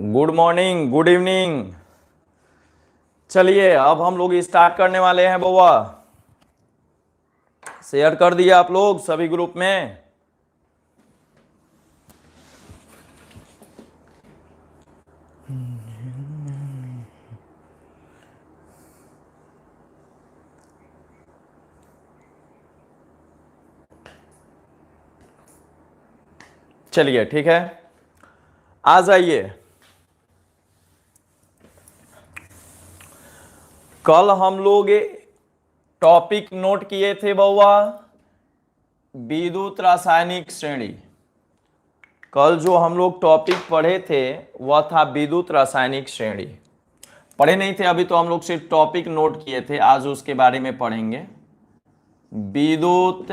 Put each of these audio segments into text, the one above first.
Good morning, good evening. चलिए अब हम लोग स्टार्ट करने वाले हैं बउआ। शेयर कर दिया आप लोग सभी ग्रुप में। चलिए ठीक है, आ जाइए। कल हम लोग टॉपिक नोट किए थे बउआ, विद्युत रासायनिक श्रेणी। कल जो हम लोग टॉपिक पढ़े थे वह था विद्युत रासायनिक श्रेणी। पढ़े नहीं थे अभी तो हम लोग सिर्फ टॉपिक नोट किए थे, आज उसके बारे में पढ़ेंगे। विद्युत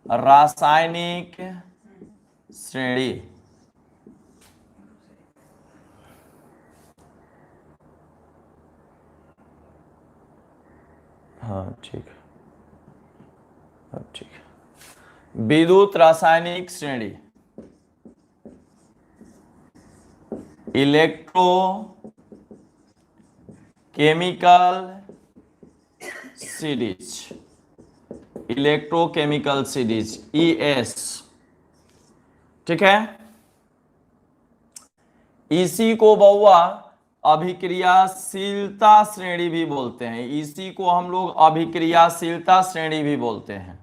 रासायनिक श्रेणी। हाँ ठीक है, अब ठीक है। विद्युत रासायनिक श्रेणी, electro chemical series, electrochemical series ES, ठीक है। इसी को बउआ अभिक्रियाशीलता श्रेणी भी बोलते हैं। इसी को हम लोग अभिक्रियाशीलता श्रेणी भी बोलते हैं।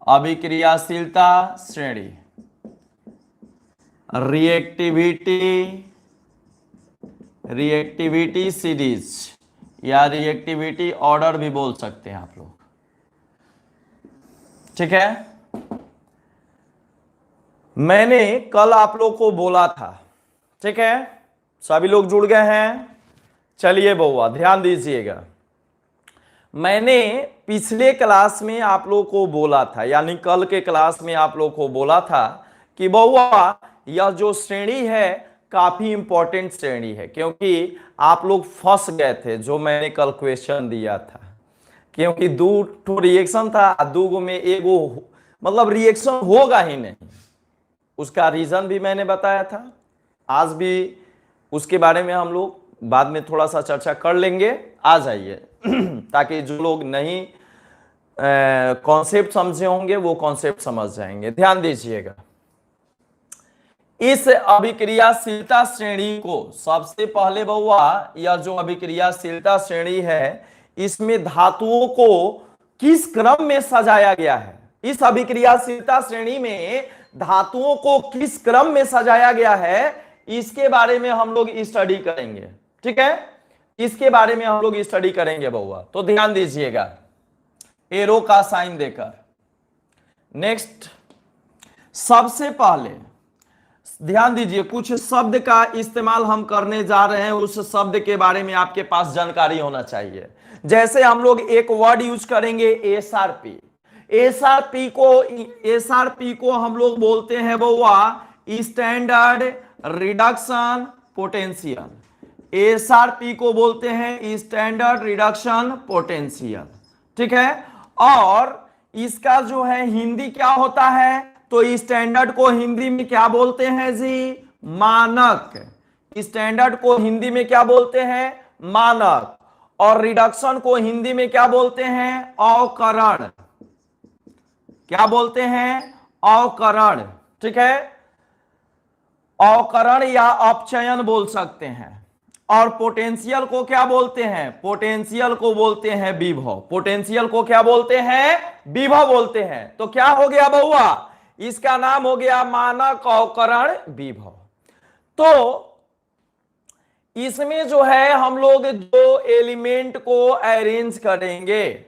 अभिक्रियाशीलता श्रेणी, रिएक्टिविटी सीरीज या रिएक्टिविटी ऑर्डर भी बोल सकते हैं आप लोग, ठीक है। मैंने कल आप लोग को बोला था, ठीक है, सभी लोग जुड़ गए हैं। चलिए बउआ ध्यान दीजिएगा। मैंने पिछले क्लास में आप लोग को बोला था, यानी कल के क्लास में आप लोग को बोला था कि बउआ यह जो श्रेणी है काफी इंपॉर्टेंट श्रेणी है, क्योंकि आप लोग फंस गए थे जो मैंने कल क्वेश्चन दिया था। क्योंकि दो रिएक्शन था, दो गो में एगो मतलब रिएक्शन होगा ही नहीं। उसका रीजन भी मैंने बताया था, आज भी उसके बारे में हम लोग बाद में थोड़ा सा चर्चा कर लेंगे। आ जाइए ताकि जो लोग नहीं कॉन्सेप्ट समझे होंगे वो कॉन्सेप्ट समझ जाएंगे। ध्यान दीजिएगा, इस अभिक्रियाशीलता श्रेणी को सबसे पहले बउआ, यह जो अभिक्रियाशीलता श्रेणी है इसमें धातुओं को किस क्रम में सजाया गया है, इस अभिक्रियाशीलता श्रेणी में धातुओं को किस क्रम में सजाया गया है, इसके बारे में हम लोग स्टडी करेंगे, ठीक है। इसके बारे में हम लोग स्टडी करेंगे बउआ, तो ध्यान दीजिएगा एरो का साइन देकर। नेक्स्ट, सबसे पहले ध्यान दीजिए, कुछ शब्द का इस्तेमाल हम करने जा रहे हैं, उस शब्द के बारे में आपके पास जानकारी होना चाहिए। जैसे हम लोग एक वर्ड यूज करेंगे एसआरपी। एसआरपी को हम लोग बोलते हैं बउआ स्टैंडर्ड रिडक्शन पोटेंशियल। एसआरपी को बोलते हैं स्टैंडर्ड रिडक्शन पोटेंशियल, ठीक है। और इसका जो है हिंदी क्या होता है, तो स्टैंडर्ड को हिंदी में क्या बोलते हैं जी, मानक। स्टैंडर्ड को हिंदी में क्या बोलते हैं, मानक। और रिडक्शन को हिंदी में क्या बोलते हैं, अवकरण। क्या बोलते हैं, अवकरण, ठीक है। अवकरण या अपचयन बोल सकते हैं। और पोटेंशियल को क्या बोलते हैं, पोटेंशियल को बोलते हैं विभव। पोटेंशियल को क्या बोलते हैं, विभव बोलते हैं। तो क्या हो गया बउआ, इसका नाम हो गया मानक अवकरण विभव। तो इसमें जो है हम लोग जो एलिमेंट को अरेंज करेंगे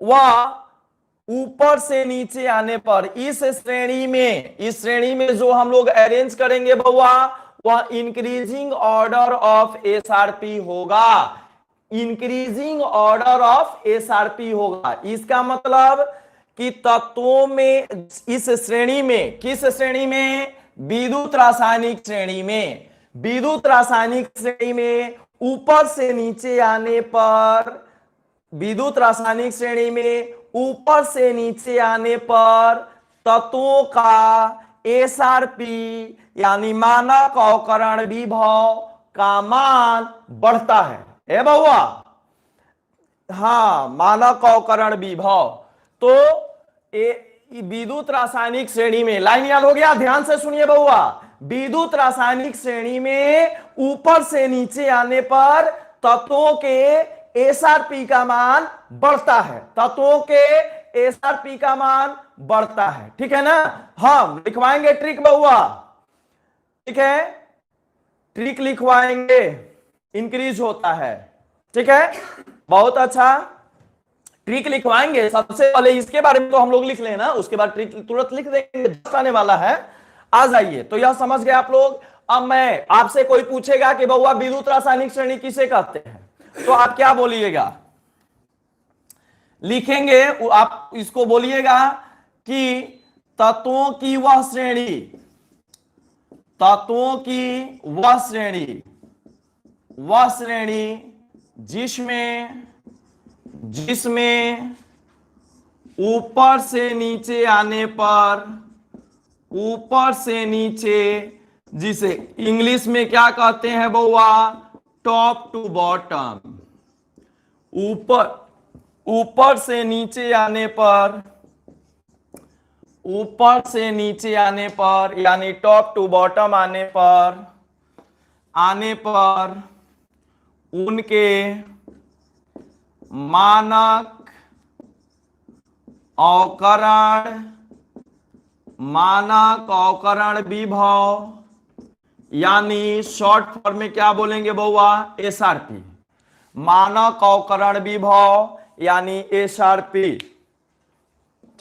वह ऊपर से नीचे आने पर इस श्रेणी में जो हम लोग अरेंज करेंगे बउआ वह इंक्रीजिंग ऑर्डर ऑफ एसआरपी होगा। इंक्रीजिंग ऑर्डर ऑफ एसआरपी होगा। इसका मतलब कि तत्वों में इस श्रेणी में, किस श्रेणी में, विद्युत रासायनिक श्रेणी में, विद्युत रासायनिक श्रेणी में ऊपर से नीचे आने पर, विद्युत रासायनिक श्रेणी में ऊपर से नीचे आने पर तत्वों का एसआरपी यानी मानक अवकरण विभव का मान बढ़ता है। ए बउआ, हाँ, मानक अवकरण विभव। तो विद्युत रासायनिक श्रेणी में, लाइन याद हो गया, ध्यान से सुनिए बउआ, विद्युत रासायनिक श्रेणी में ऊपर से नीचे आने पर तत्वों के एसआरपी का मान बढ़ता है, तत्वों के एसआरपी का मान बढ़ता है। ठीक है ना, हम लिखवाएंगे ट्रिक बउआ, ठीक है, ट्रिक लिखवाएंगे, इंक्रीज होता है। ठीक है, बहुत अच्छा, ट्रिक लिखवाएंगे। सबसे पहले इसके बारे में तो हम लोग लिख लेना, उसके बाद ट्रिक तुरंत लिख देंगे, जस्ट आने वाला है। आ जाइए, तो यह समझ गए आप लोग। अब मैं आपसे, कोई पूछेगा कि बउआ विद्युत रासायनिक श्रेणी किसे कहते हैं, तो आप क्या बोलिएगा, लिखेंगे, आप इसको बोलिएगा कि तत्वों की वह श्रेणी, तत्वों की वह श्रेणी, वह श्रेणी जिसमें जिसमें ऊपर से नीचे आने पर, ऊपर से नीचे, जिसे इंग्लिश में क्या कहते हैं बउआ, टॉप टू बॉटम, ऊपर ऊपर से नीचे आने पर, ऊपर से नीचे आने पर यानी टॉप टू बॉटम आने पर, उनके मानक अवकरण विभव यानी शॉर्ट फॉर्म में क्या बोलेंगे बउआ, एसआरपी, मानक अवकरण विभव यानी एसआरपी।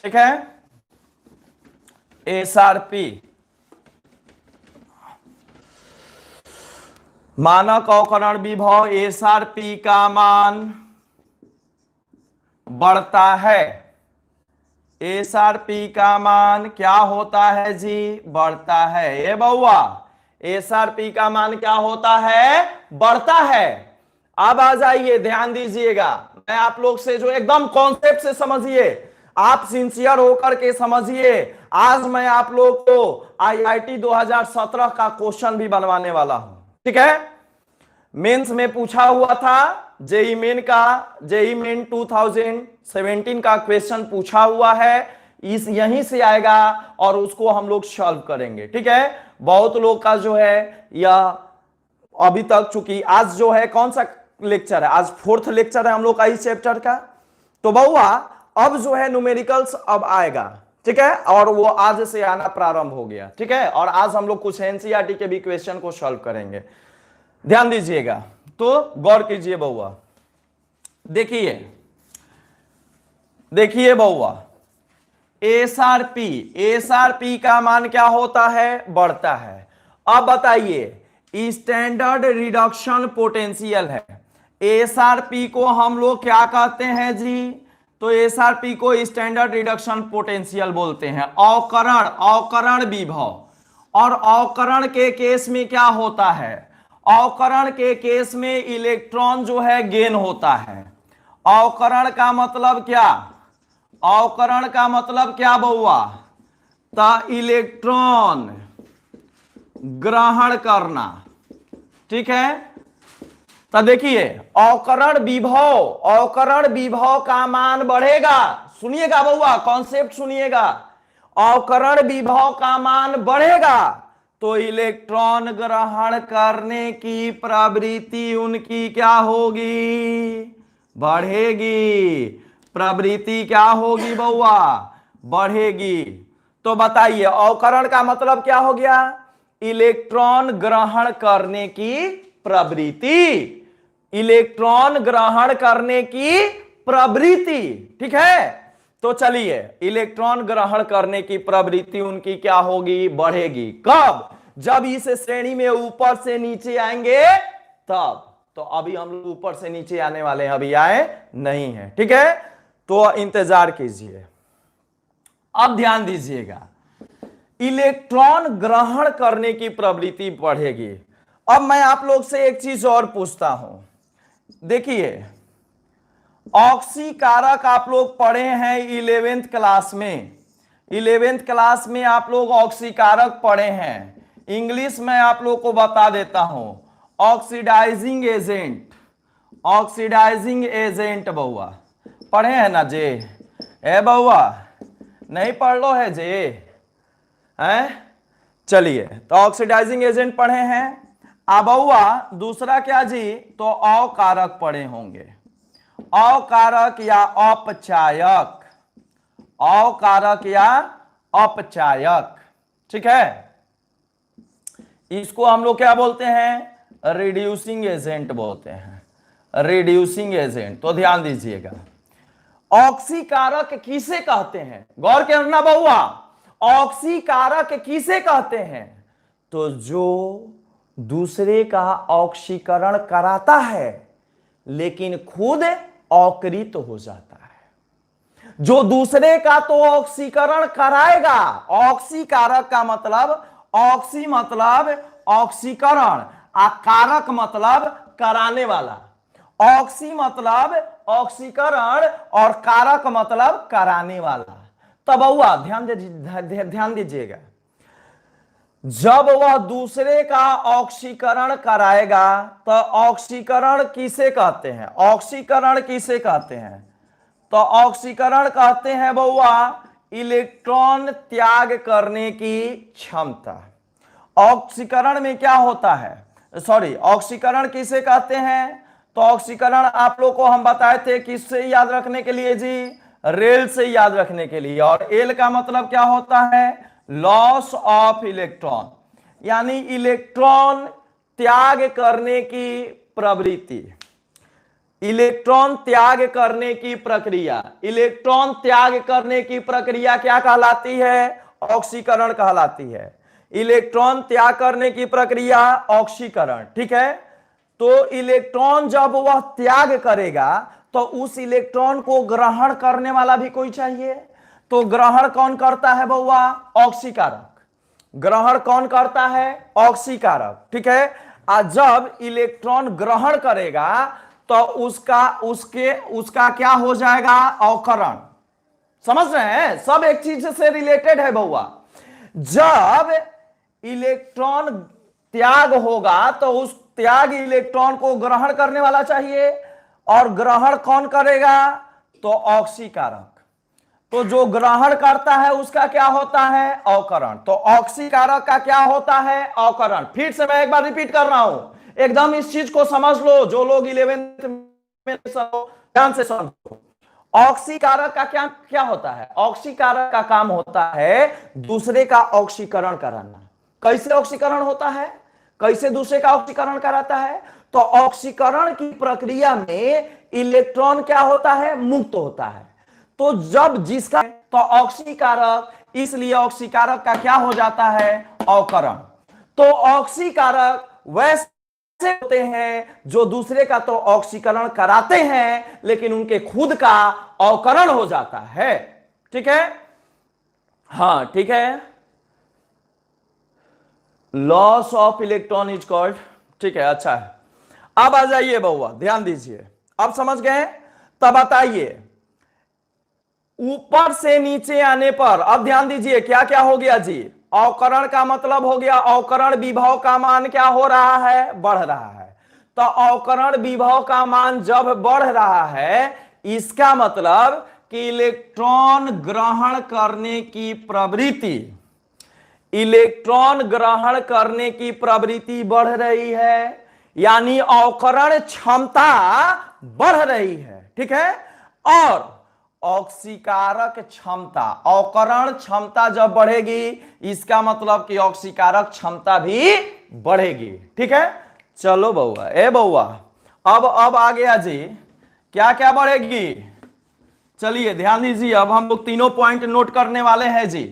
ठीक है, एसआरपी, मानक अवकरण विभव एसआरपी का मान बढ़ता है। एसआरपी का मान क्या होता है जी, बढ़ता है। ये बउआ, एसआरपी का मान क्या होता है, बढ़ता है। अब आ जाइए, ध्यान दीजिएगा, मैं आप लोग से जो एकदम कॉन्सेप्ट से समझिए, आप सिंसियर होकर के समझिए। आज मैं आप लोग को आईआईटी 2017 का क्वेश्चन भी बनवाने वाला हूं। ठीक है, मेंस में पूछा हुआ था, जेई मेन का, जेई मेन 2017 का क्वेश्चन पूछा हुआ है, इस यहीं से आएगा और उसको हम लोग सॉल्व करेंगे। ठीक है, बहुत लोग का जो है यह अभी तक, चूंकि आज जो है कौन सा लेक्चर है, आज 4th लेक्चर है हम लोग का इस चैप्टर का, तो बउआ अब जो है न्यूमेरिकल्स अब आएगा। ठीक है, और वो आज से आना प्रारंभ हो गया। ठीक है, और आज हम लोग कुछ एनसीईआरटी के भी क्वेश्चन को सॉल्व करेंगे, ध्यान दीजिएगा। तो गौर कीजिए बउआ, देखिए देखिए बउआ, एसआरपी, एसआरपी का मान क्या होता है, बढ़ता है। अब बताइए, स्टैंडर्ड रिडक्शन पोटेंशियल है, एसआरपी को हम लोग क्या कहते हैं जी, तो एसआरपी को स्टैंडर्ड रिडक्शन पोटेंशियल बोलते हैं। अवकरण विभव, और अवकरण के केस में क्या होता है, अवकरण के केस में इलेक्ट्रॉन जो है गेन होता है। अवकरण का मतलब क्या, अवकरण का मतलब क्या बउआ, ता इलेक्ट्रॉन ग्रहण करना। ठीक है, तो देखिए, अवकरण विभव का मान बढ़ेगा। सुनिएगा बउआ, कॉन्सेप्ट सुनिएगा, अवकरण विभव का मान बढ़ेगा तो इलेक्ट्रॉन ग्रहण करने की प्रवृत्ति उनकी क्या होगी, बढ़ेगी। प्रवृत्ति क्या होगी बउआ, बढ़ेगी। तो बताइए, अवकरण का मतलब क्या हो गया, इलेक्ट्रॉन ग्रहण करने की प्रवृत्ति, इलेक्ट्रॉन ग्रहण करने की प्रवृत्ति। ठीक है, तो चलिए, इलेक्ट्रॉन ग्रहण करने की प्रवृत्ति उनकी क्या होगी, बढ़ेगी। कब, जब इस श्रेणी में ऊपर से नीचे आएंगे तब। तो अभी हम लोग ऊपर से नीचे आने वाले हैं, अभी आए नहीं है। ठीक है, तो इंतजार कीजिए। अब ध्यान दीजिएगा, इलेक्ट्रॉन ग्रहण करने की प्रवृत्ति बढ़ेगी। अब मैं आप लोग से एक चीज और पूछता हूं, देखिए, ऑक्सी कारक आप लोग पढ़े हैं 11th क्लास में, 11th क्लास में आप लोग ऑक्सीकारक पढ़े हैं। इंग्लिश में आप लोग को बता देता हूं, ऑक्सीडाइजिंग एजेंट, ऑक्सीडाइजिंग एजेंट बउआ पढ़े हैं ना जे? ए बउआ नहीं पढ़ लो है जे? हैं? चलिए, तो ऑक्सीडाइजिंग एजेंट पढ़े हैं। अब बउआ दूसरा क्या जी? तो अकारक पढ़े होंगे, अकारक या अपचायक, अकारक या अपचायक, ठीक है। इसको हम लोग क्या बोलते हैं? रिड्यूसिंग एजेंट बोलते हैं, रिड्यूसिंग एजेंट। तो ध्यान दीजिएगा, ऑक्सीकारक किसे कहते हैं? गौर करना बउआ, ऑक्सीकारक किसे कहते हैं? तो जो दूसरे का ऑक्सीकरण कराता है लेकिन खुद अकृत हो जाता है। जो दूसरे का तो ऑक्सीकरण कराएगा, ऑक्सीकारक का मतलब, ऑक्सी मतलब ऑक्सीकरण, कारक मतलब कराने वाला, ऑक्सी मतलब ऑक्सीकरण और कारक मतलब कराने वाला। तब हुआ ध्यान दीजिएगा, जब वह दूसरे का ऑक्सीकरण कराएगा तो ऑक्सीकरण किसे कहते हैं? ऑक्सीकरण किसे कहते हैं? तो ऑक्सीकरण कहते हैं बउआ इलेक्ट्रॉन त्याग करने की क्षमता। ऑक्सीकरण में क्या होता है? सॉरी, ऑक्सीकरण किसे कहते हैं? तो ऑक्सीकरण आप लोग को हम बताए थे किससे याद रखने के लिए जी? रेल से याद रखने के लिए। और एल का मतलब क्या होता है? लॉस ऑफ इलेक्ट्रॉन, यानी इलेक्ट्रॉन त्याग करने की प्रवृत्ति, इलेक्ट्रॉन त्याग करने की प्रक्रिया। इलेक्ट्रॉन त्याग करने की प्रक्रिया क्या कहलाती है? ऑक्सीकरण कहलाती है। इलेक्ट्रॉन त्याग करने की प्रक्रिया ऑक्सीकरण, ठीक है। तो इलेक्ट्रॉन जब वह त्याग करेगा तो उस इलेक्ट्रॉन को ग्रहण करने वाला भी कोई चाहिए। तो ग्रहण कौन करता है बउआ? ऑक्सीकारक। ग्रहण कौन करता है? ऑक्सीकारक, ठीक है। जब इलेक्ट्रॉन ग्रहण करेगा तो उसका क्या हो जाएगा? अवकरण। समझ रहे हैं? सब एक चीज से रिलेटेड है बउआ। जब इलेक्ट्रॉन त्याग होगा तो उस त्याग इलेक्ट्रॉन को ग्रहण करने वाला चाहिए, और ग्रहण कौन करेगा? तो ऑक्सीकारक। तो जो ग्रहण करता है उसका क्या होता है? अवकरण। तो ऑक्सीकारक का क्या होता है? अवकरण। फिर से मैं एक बार रिपीट कर रहा हूं, एकदम इस चीज को समझ लो। जो लोग 11th में ध्यान से समझो, ऑक्सीकारक का क्या क्या होता है? ऑक्सीकारक का काम होता है दूसरे का ऑक्सीकरण कराना। कैसे ऑक्सीकरण होता है? कैसे दूसरे का ऑक्सीकरण कराता है? तो ऑक्सीकरण की प्रक्रिया में इलेक्ट्रॉन क्या होता है? मुक्त होता है। तो जब जिसका तो ऑक्सीकारक, इसलिए ऑक्सीकारक का क्या हो जाता है? अवकरण। तो ऑक्सीकारक वैसे होते हैं जो दूसरे का तो ऑक्सीकरण कराते हैं लेकिन उनके खुद का अवकरण हो जाता है, ठीक है। हाँ ठीक है, loss of electron is called, ठीक है, अच्छा है। अब आ जाइए बउआ, ध्यान दीजिए, अब समझ गए? तब बताइए ऊपर से नीचे आने पर, अब ध्यान दीजिए क्या क्या हो गया जी? अवकरण का मतलब हो गया, अवकरण विभव का मान क्या हो रहा है? बढ़ रहा है। तो अवकरण विभव का मान जब बढ़ रहा है, इसका मतलब कि इलेक्ट्रॉन ग्रहण करने की प्रवृत्ति, इलेक्ट्रॉन ग्रहण करने की प्रवृत्ति बढ़ रही है, यानी अवकरण क्षमता बढ़ रही है, ठीक है। और ऑक्सीकारक क्षमता, अवकरण क्षमता जब बढ़ेगी इसका मतलब कि ऑक्सीकारक क्षमता भी बढ़ेगी, ठीक है। चलो बउआ, ए बउआ अब आ गया जी, क्या क्या बढ़ेगी? चलिए ध्यान दीजिए, अब हम लोग तीनों पॉइंट नोट करने वाले हैं जी।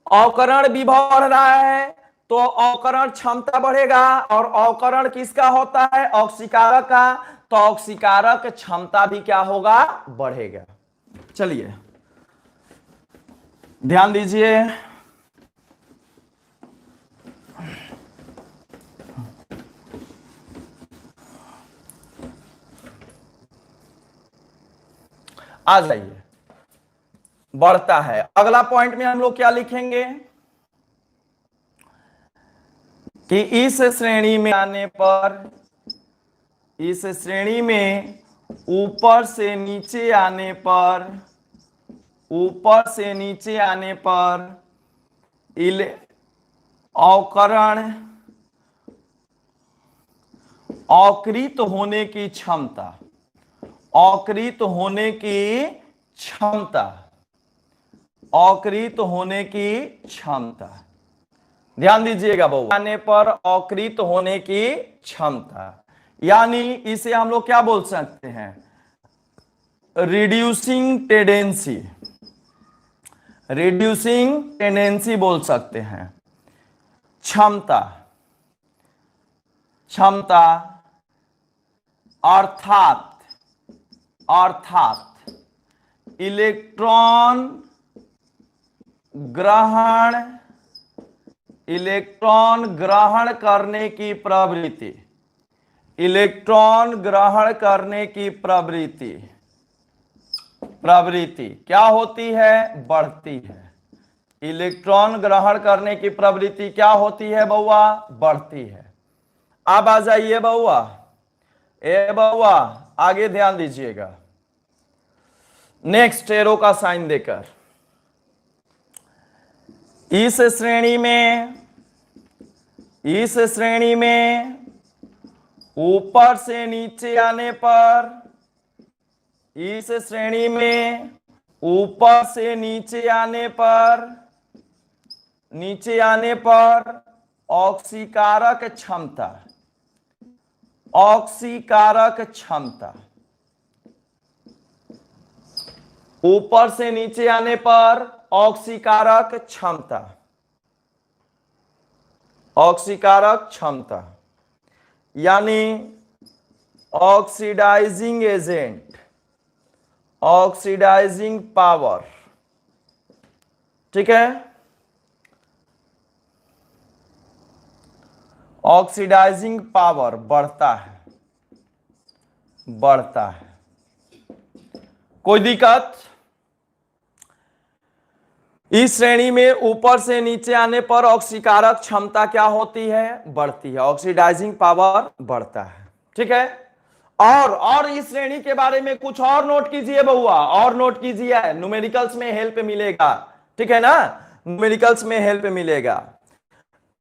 अवकरण विभव बढ़ रहा है तो अवकरण क्षमता बढ़ेगा, और अवकरण किसका होता है? ऑक्सीकारक का। तो ऑक्सीकारक क्षमता भी क्या होगा? बढ़ेगा। चलिए ध्यान दीजिए, आ जाइए, बढ़ता है। अगला पॉइंट में हम लोग क्या लिखेंगे कि इस श्रेणी में आने पर, इस श्रेणी में ऊपर से नीचे आने पर, ऊपर से नीचे आने पर अवकरण, अकृत होने की क्षमता, अकृत होने की क्षमता, अकृत होने की क्षमता, ध्यान दीजिएगा बहु, आने पर अकृत होने की क्षमता, यानी इसे हम लोग क्या बोल सकते हैं, रिड्यूसिंग टेंडेंसी, रिड्यूसिंग टेंडेंसी बोल सकते हैं। क्षमता, क्षमता अर्थात, अर्थात इलेक्ट्रॉन ग्रहण, इलेक्ट्रॉन ग्रहण करने की प्रवृत्ति, इलेक्ट्रॉन ग्रहण करने की प्रवृत्ति, प्रवृत्ति क्या होती है, बढ़ती है। इलेक्ट्रॉन ग्रहण करने की प्रवृत्ति क्या होती है बउआ, बढ़ती है। अब आ जाइए बउआ, ए बउआ आगे ध्यान दीजिएगा, नेक्स्ट एरो का साइन देकर, इस श्रेणी में, इस श्रेणी में ऊपर से नीचे आने पर, इस श्रेणी में ऊपर से नीचे आने पर, नीचे आने पर ऑक्सीकारक क्षमता, ऑक्सीकारक क्षमता, ऊपर से नीचे आने पर ऑक्सीकारक क्षमता, ऑक्सीकारक क्षमता यानी ऑक्सीडाइजिंग एजेंट, ऑक्सीडाइजिंग पावर, ठीक है, ऑक्सीडाइजिंग पावर बढ़ता है, बढ़ता है। कोई दिक्कत, इस श्रेणी में ऊपर से नीचे आने पर ऑक्सीकारक क्षमता क्या होती है, बढ़ती है, ऑक्सीडाइजिंग पावर बढ़ता है, ठीक है। और इस श्रेणी के बारे में कुछ और नोट कीजिए बउआ, और नोट कीजिए, न्यूमेरिकल्स में हेल्प मिलेगा, ठीक है ना, न्यूमेरिकल्स में हेल्प मिलेगा।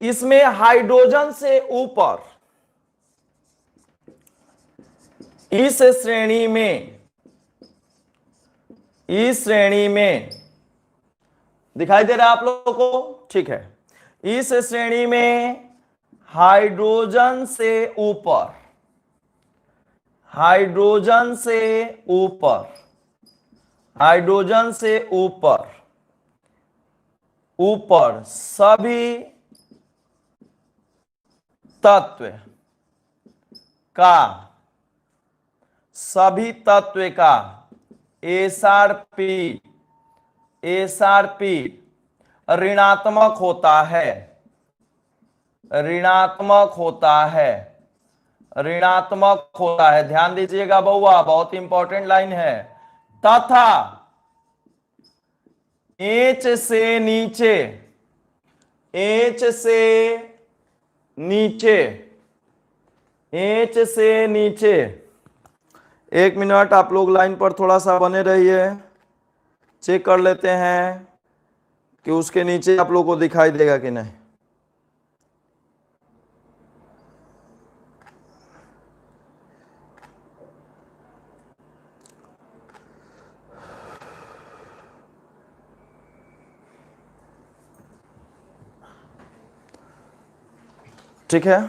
इसमें हाइड्रोजन से ऊपर, इस श्रेणी में, इस श्रेणी में दिखाई दे रहा है आप लोगों को, ठीक है, इस श्रेणी में हाइड्रोजन से ऊपर, हाइड्रोजन से ऊपर, हाइड्रोजन से ऊपर, ऊपर सभी तत्व का, सभी तत्व का एसआरपी, एसआरपी ऋणात्मक होता है, ऋणात्मक होता है, ऋणात्मक होता है। ध्यान दीजिएगा बउआ, बहुत इंपॉर्टेंट लाइन है। तथा एच से नीचे, एच से नीचे, एच से नीचे, एक मिनट आप लोग लाइन पर थोड़ा सा बने रहिए, चेक कर लेते हैं कि उसके नीचे आप लोग को दिखाई देगा कि नहीं। ठीक है,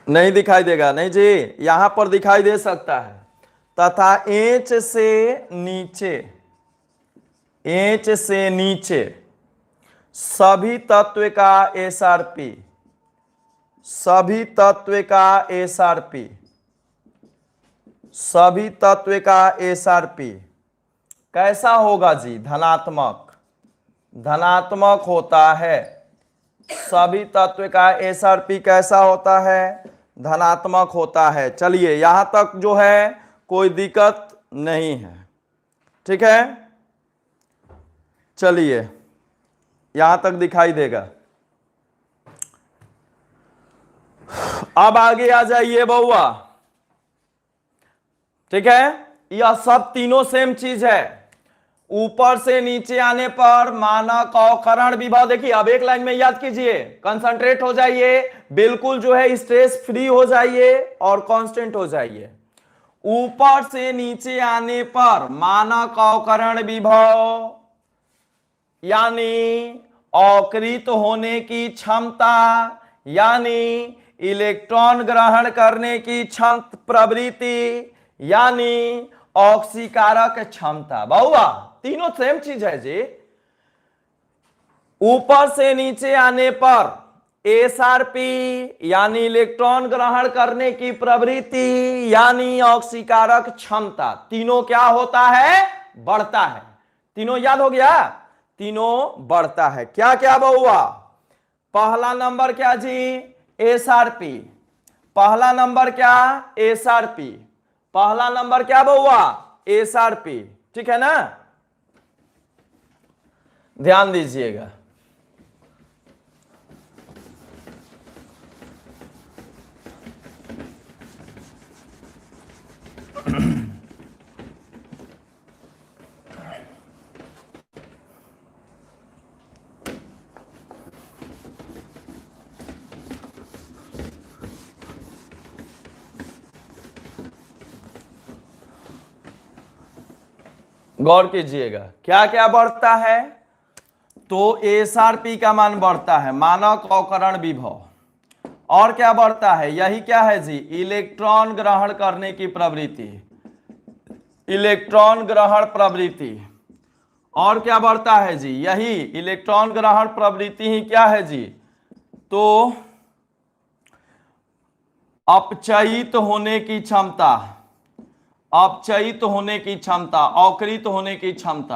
नहीं दिखाई देगा, नहीं जी, यहां पर दिखाई दे सकता है। तथा एच से नीचे, एच से नीचे सभी तत्व का एसआरपी, सभी तत्व का एसआरपी, सभी तत्व का एसआरपी कैसा होगा जी, धनात्मक, धनात्मक होता है। सभी तत्व का एसआरपी कैसा होता है, धनात्मक होता है। चलिए यहां तक जो है कोई दिक्कत नहीं है, ठीक है, चलिए यहां तक दिखाई देगा। अब आगे आ जाइए बउआ। ठीक है, यह सब तीनों सेम चीज है। ऊपर से नीचे आने पर मानक अवकरण विभव, देखिए अब एक लाइन में याद कीजिए, कंसंट्रेट हो जाइए, बिल्कुल जो है स्ट्रेस फ्री हो जाइए और कांस्टेंट हो जाइए। ऊपर से नीचे आने पर मानक अवकरण विभव यानी अवकृत होने की क्षमता, यानी इलेक्ट्रॉन ग्रहण करने की क्षमता प्रवृत्ति, यानी ऑक्सीकारक क्षमता। बहुआ तीनों सेम चीज है जी। ऊपर से नीचे आने पर एसआरपी यानी इलेक्ट्रॉन ग्रहण करने की प्रवृत्ति, यानी ऑक्सीकारक क्षमता, तीनों क्या होता है? बढ़ता है। तीनों याद हो गया? तीनों बढ़ता है। क्या क्या बहुआ? पहला नंबर क्या जी? एसआरपी। पहला नंबर क्या? एसआरपी। पहला नंबर क्या बहुआ? एसआरपी। ठीक है ना, ध्यान दीजिएगा। गौर कीजिएगा, क्या क्या बढ़ता है? तो एसआरपी का मान बढ़ता है, मानक अवकरण विभव। और क्या बढ़ता है? यही क्या है जी? इलेक्ट्रॉन ग्रहण करने की प्रवृत्ति, इलेक्ट्रॉन ग्रहण प्रवृत्ति। और क्या बढ़ता है जी? यही इलेक्ट्रॉन ग्रहण प्रवृत्ति ही क्या है जी? तो अपचयित होने की क्षमता, अपचयित होने की क्षमता, अवकृत होने की क्षमता,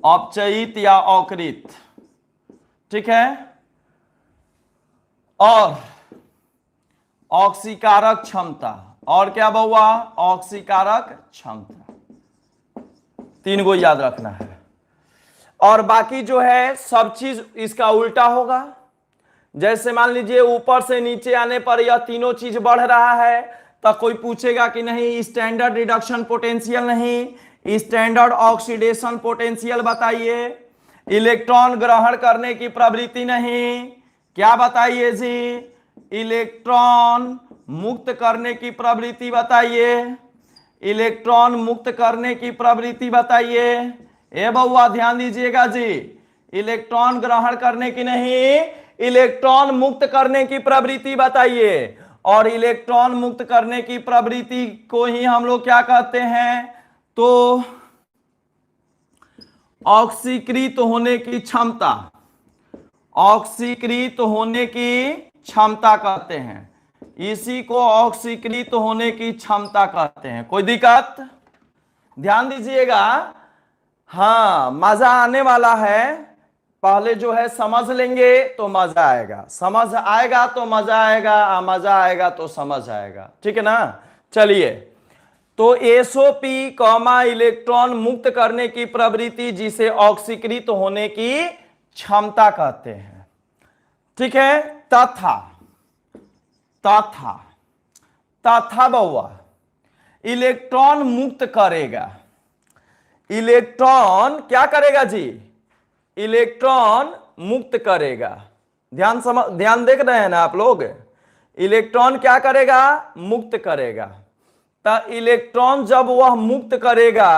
अपचयित या अवकृत। ठीक है, और ऑक्सीकारक क्षमता। और क्या बहुआ? ऑक्सीकारक क्षमता। तीन को याद रखना है। और बाकी जो है सब चीज इसका उल्टा होगा। जैसे मान लीजिए ऊपर से नीचे आने पर यह तीनों चीज बढ़ रहा है, तो कोई पूछेगा कि नहीं स्टैंडर्ड रिडक्शन पोटेंशियल नहीं, स्टैंडर्ड ऑक्सीडेशन पोटेंशियल बताइए। इलेक्ट्रॉन ग्रहण करने की प्रवृत्ति नहीं, क्या बताइए जी? इलेक्ट्रॉन मुक्त करने की प्रवृत्ति बताइए। इलेक्ट्रॉन मुक्त करने की प्रवृत्ति बताइए। ए बउआ ध्यान दीजिएगा जी, इलेक्ट्रॉन ग्रहण करने की नहीं, इलेक्ट्रॉन मुक्त करने की प्रवृत्ति बताइए। और इलेक्ट्रॉन मुक्त करने की प्रवृत्ति को ही हम लोग क्या कहते हैं? तो ऑक्सीकृत होने की क्षमता, ऑक्सीकृत होने की क्षमता कहते हैं। इसी को ऑक्सीकृत होने की क्षमता कहते हैं। कोई दिक्कत? ध्यान दीजिएगा, हाँ मजा आने वाला है। पहले जो है समझ लेंगे तो मजा आएगा, समझ आएगा तो मजा आएगा, मजा आएगा तो समझ आएगा। ठीक है ना, चलिए। तो एसओपी कॉमा इलेक्ट्रॉन मुक्त करने की प्रवृत्ति, जिसे ऑक्सीकृत होने की क्षमता कहते हैं। ठीक है, तथा तथा तथा बउआ इलेक्ट्रॉन मुक्त करेगा। इलेक्ट्रॉन क्या करेगा जी? इलेक्ट्रॉन मुक्त करेगा। ध्यान देख रहे हैं ना आप लोग? इलेक्ट्रॉन क्या करेगा? मुक्त करेगा। तो इलेक्ट्रॉन जब वह मुक्त करेगा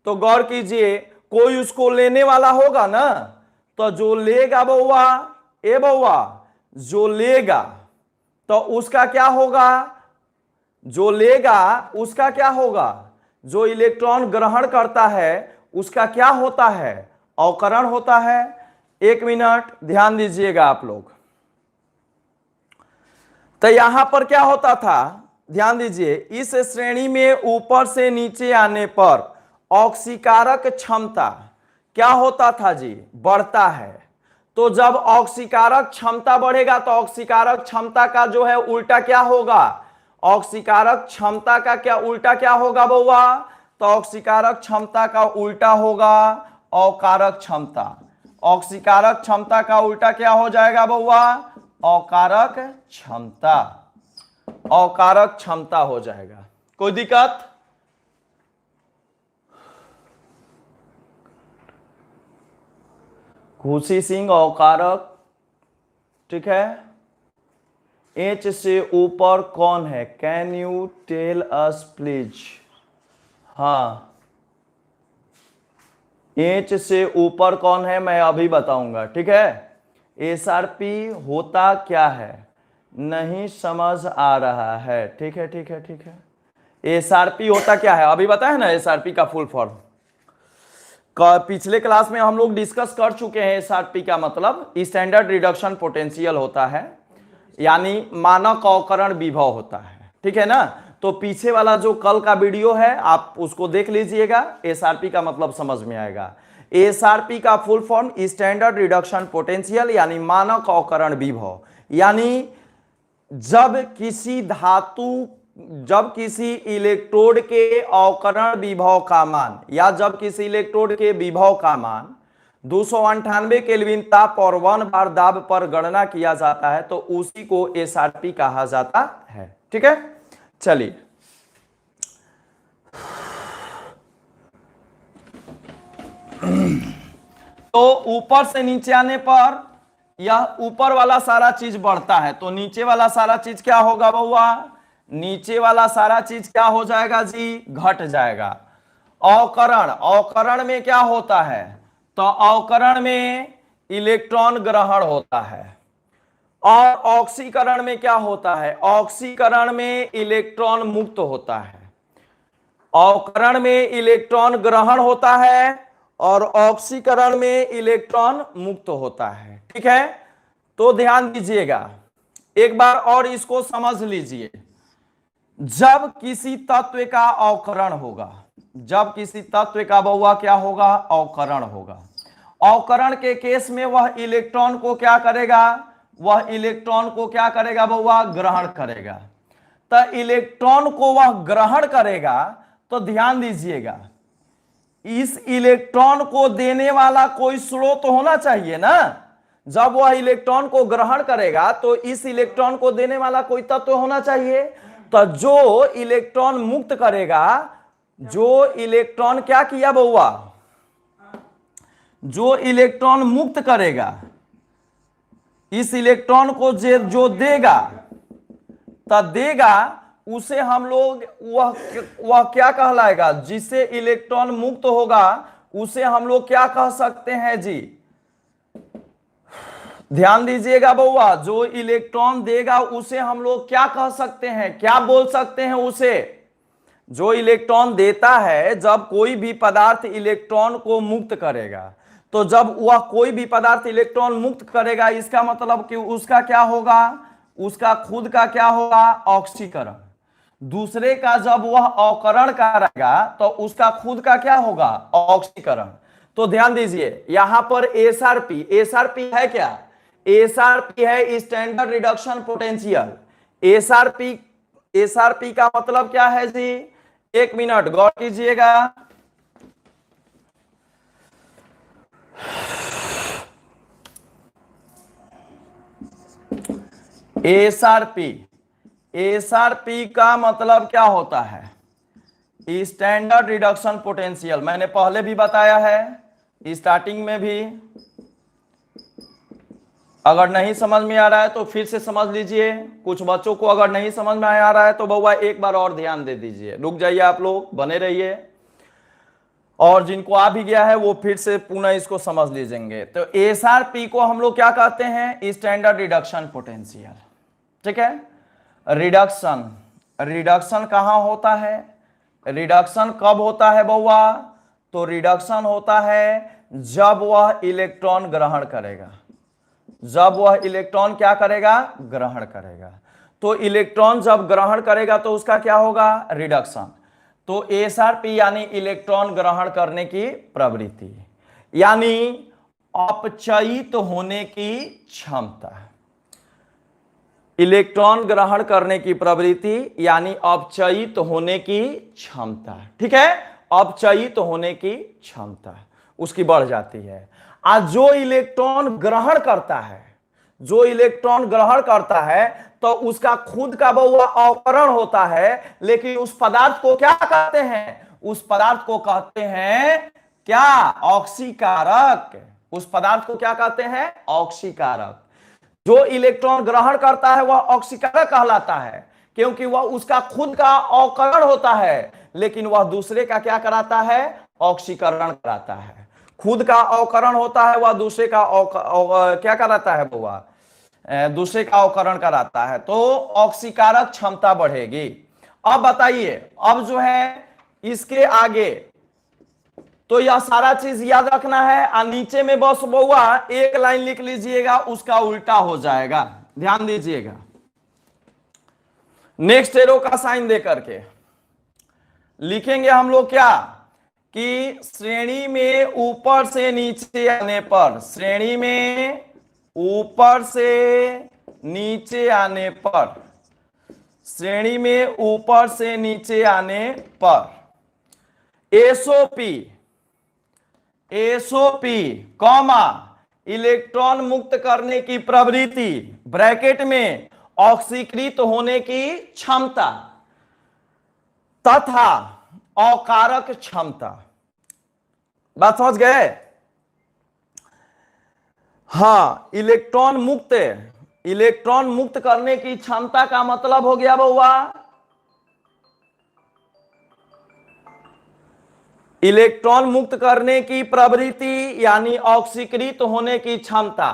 तो गौर कीजिए, कोई उसको लेने वाला होगा ना, तो जो लेगा बउआ, ए बउआ, जो लेगा तो उसका क्या होगा? जो लेगा उसका क्या होगा? जो इलेक्ट्रॉन ग्रहण करता है उसका क्या होता है? अवकरण होता है। एक मिनट ध्यान दीजिएगा आप लोग। तो यहां पर क्या होता था? ध्यान दीजिए, इस श्रेणी में ऊपर से नीचे आने पर ऑक्सीकारक क्षमता क्या होता था जी? बढ़ता है। तो जब ऑक्सीकारक क्षमता बढ़ेगा तो ऑक्सीकारक क्षमता का जो है उल्टा क्या होगा? ऑक्सीकारक क्षमता का क्या उल्टा क्या होगा बउआ? तो ऑक्सीकारक क्षमता का उल्टा होगा अकारक क्षमता। ऑक्सीकारक क्षमता का उल्टा क्या हो जाएगा बउआ? अकारक क्षमता। अकारक क्षमता हो जाएगा। कोई दिक्कत? खुशी सिंह अकारक, ठीक है। एच से ऊपर कौन है? Can you tell us please? हाँ, एच से ऊपर कौन है मैं अभी बताऊंगा, ठीक है। एसआरपी होता क्या है? नहीं समझ आ रहा है, ठीक है ठीक है ठीक है। एसआरपी होता क्या है अभी बताया ना, एसआरपी का फुल फॉर्म पिछले क्लास में हम लोग डिस्कस कर चुके हैं। एसआरपी का मतलब स्टैंडर्ड रिडक्शन पोटेंशियल होता है, यानी मानक अवकरण विभव होता है, ठीक है ना। तो पीछे वाला जो कल का वीडियो है आप उसको देख लीजिएगा, एसआरपी का मतलब समझ में आएगा। एसआरपी का full form standard reduction potential यानी मानक अवकरण विभव, यानी जब किसी इलेक्ट्रोड के अवकरण विभव का मान या जब किसी इलेक्ट्रोड के विभव का मान 298 केल्विन ताप और 1 बार दाब पर गणना किया जाता है तो उसी को एसआरपी कहा जाता है, ठीक है। चलिए, तो ऊपर से नीचे आने पर यह ऊपर वाला सारा चीज बढ़ता है, तो नीचे वाला सारा चीज क्या होगा बउआ? नीचे वाला सारा चीज क्या हो जाएगा जी? घट जाएगा। अवकरण में क्या होता है? तो अवकरण में इलेक्ट्रॉन ग्रहण होता है। और ऑक्सीकरण में क्या होता है? ऑक्सीकरण में इलेक्ट्रॉन मुक्त होता है। अवकरण में इलेक्ट्रॉन ग्रहण होता है और ऑक्सीकरण में इलेक्ट्रॉन मुक्त होता है, ठीक है। तो ध्यान दीजिएगा, एक बार और इसको समझ लीजिए। जब किसी तत्व का अवकरण होगा, जब किसी तत्व का बउआ क्या होगा? अवकरण होगा। अवकरण के केस में वह इलेक्ट्रॉन को क्या करेगा? वह इलेक्ट्रॉन को क्या करेगा बउआ? ग्रहण करेगा। तो इलेक्ट्रॉन को वह ग्रहण करेगा, तो ध्यान दीजिएगा, इस इलेक्ट्रॉन को देने वाला कोई स्रोत होना चाहिए ना। जब वह इलेक्ट्रॉन को ग्रहण करेगा तो इस इलेक्ट्रॉन को देने वाला कोई तत्व होना चाहिए। तो जो इलेक्ट्रॉन मुक्त करेगा, जो इलेक्ट्रॉन क्या किया बउआ? जो इलेक्ट्रॉन मुक्त करेगा, इस इलेक्ट्रॉन को जो देगा, तब देगा उसे हम लोग वह क्या कहलाएगा? जिससे इलेक्ट्रॉन मुक्त होगा उसे हम लोग क्या कह सकते हैं जी? ध्यान दीजिएगा बउआ, जो इलेक्ट्रॉन देगा उसे हम लोग क्या कह सकते हैं? क्या बोल सकते हैं उसे? जो इलेक्ट्रॉन देता है, जब कोई भी पदार्थ इलेक्ट्रॉन को मुक्त करेगा, तो जब वह कोई भी पदार्थ इलेक्ट्रॉन मुक्त करेगा, इसका मतलब कि उसका क्या होगा? उसका खुद का क्या होगा? ऑक्सीकरण। दूसरे का जब वह अवकरण करेगा तो उसका खुद का क्या होगा? ऑक्सीकरण। तो ध्यान दीजिए, यहां पर एसआरपी है क्या? एसआरपी है स्टैंडर्ड रिडक्शन पोटेंशियल। एसआरपी का मतलब क्या है जी? एक मिनट गौर कीजिएगा। एसआरपी का मतलब क्या होता है? Standard reduction potential. मैंने पहले भी बताया है, स्टार्टिंग में भी। अगर नहीं समझ में आ रहा है तो फिर से समझ लीजिए। कुछ बच्चों को अगर नहीं समझ में आ रहा है तो बउआ एक बार और ध्यान दे दीजिए। रुक जाइए, आप लोग बने रहिए, और जिनको आ भी गया है वो फिर से पुनः इसको समझ लीजिएंगे। तो एसआरपी को हम लोग क्या कहते हैं? स्टैंडर्ड रिडक्शन पोटेंशियल, ठीक है। रिडक्शन कहां होता है? रिडक्शन कब होता है बउआ? तो रिडक्शन होता है जब वह इलेक्ट्रॉन ग्रहण करेगा। जब वह इलेक्ट्रॉन क्या करेगा? ग्रहण करेगा। तो इलेक्ट्रॉन जब ग्रहण करेगा तो उसका क्या होगा? रिडक्शन। तो एसआरपी यानी इलेक्ट्रॉन ग्रहण करने की प्रवृत्ति, यानी अपचयित होने की क्षमता। इलेक्ट्रॉन ग्रहण करने की प्रवृत्ति यानी अपचयित होने की क्षमता, ठीक है। अपचयित होने की क्षमता उसकी बढ़ जाती है। आज जो इलेक्ट्रॉन ग्रहण करता है, जो इलेक्ट्रॉन ग्रहण करता है तो उसका खुद का बहुआ अवकरण होता है, लेकिन उस पदार्थ को क्या कहते हैं? उस पदार्थ को कहते हैं क्या? ऑक्सीकारक। उस पदार्थ को क्या कहते हैं? ऑक्सीकारक। जो इलेक्ट्रॉन ग्रहण करता है वह ऑक्सीकारक कहलाता है, क्योंकि वह उसका खुद का अवकरण होता है, लेकिन वह दूसरे का क्या कराता है? ऑक्सीकरण कराता है। खुद का अवकरण होता है, वह दूसरे का क्या कराता है? वह दूसरे का अवकरण कराता है, तो ऑक्सीकारक क्षमता बढ़ेगी। अब बताइए, अब जो है इसके आगे तो यह सारा चीज याद रखना है, और नीचे में बस बउआ एक लाइन लिख लीजिएगा, उसका उल्टा हो जाएगा, ध्यान दीजिएगा। नेक्स्ट एरो का साइन दे करके लिखेंगे हम लोग क्या कि श्रेणी में ऊपर से नीचे आने पर, श्रेणी में ऊपर से नीचे आने पर, श्रेणी में ऊपर से नीचे आने पर एसओपी, एसओपी कॉमा इलेक्ट्रॉन मुक्त करने की प्रवृत्ति ब्रैकेट में ऑक्सीकृत होने की क्षमता तथा अकारक क्षमता। बात समझ गए? हाँ, इलेक्ट्रॉन मुक्त करने की क्षमता का मतलब हो गया बउआ इलेक्ट्रॉन मुक्त करने की प्रवृत्ति यानी ऑक्सीकृत होने की क्षमता।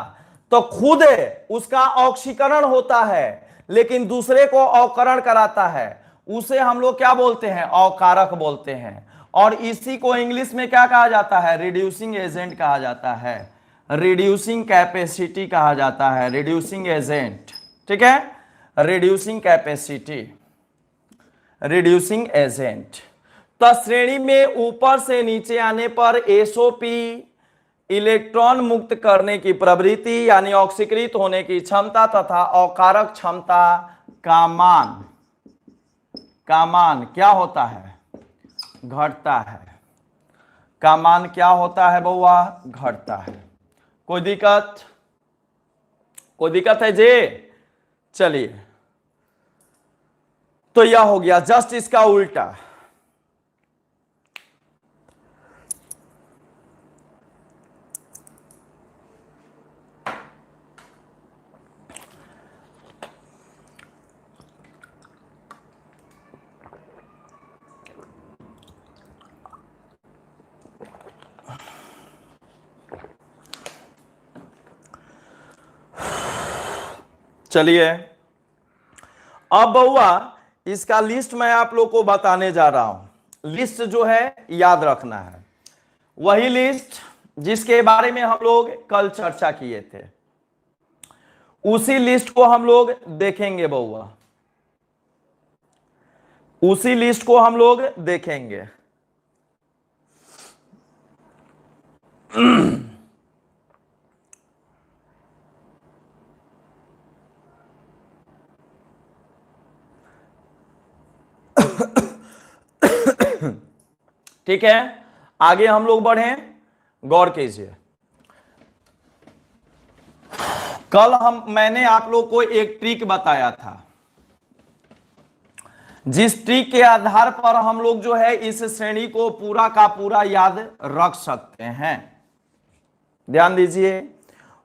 तो खुद उसका ऑक्सीकरण होता है, लेकिन दूसरे को अवकरण कराता है, उसे हम लोग क्या बोलते हैं? अवकारक बोलते हैं। और इसी को इंग्लिश में क्या कहा जाता है? रिड्यूसिंग एजेंट कहा जाता है, रिड्यूसिंग कैपेसिटी कहा जाता है, रिड्यूसिंग एजेंट। ठीक है, रिड्यूसिंग कैपेसिटी, रिड्यूसिंग एजेंट। तो श्रेणी में ऊपर से नीचे आने पर एसओपी इलेक्ट्रॉन मुक्त करने की प्रवृत्ति यानी ऑक्सीकृत होने की क्षमता तथा अकारक क्षमता का मान क्या होता है? घटता है। का मान क्या होता है बउआ? घटता है। कोई दिक्कत? कोई दिक्कत है जी? चलिए, तो यह हो गया जस्ट इसका उल्टा। चलिए, अब बउआ इसका लिस्ट मैं आप लोग को बताने जा रहा हूं। लिस्ट जो है याद रखना है, वही लिस्ट जिसके बारे में हम लोग कल चर्चा किए थे, उसी लिस्ट को हम लोग देखेंगे बउआ, उसी लिस्ट को हम लोग देखेंगे। ठीक है, आगे हम लोग बढ़ें, गौर कीजिए। कल मैंने आप लोग को एक ट्रिक बताया था, जिस ट्रिक के आधार पर हम लोग जो है इस श्रेणी को पूरा का पूरा याद रख सकते हैं। ध्यान दीजिए,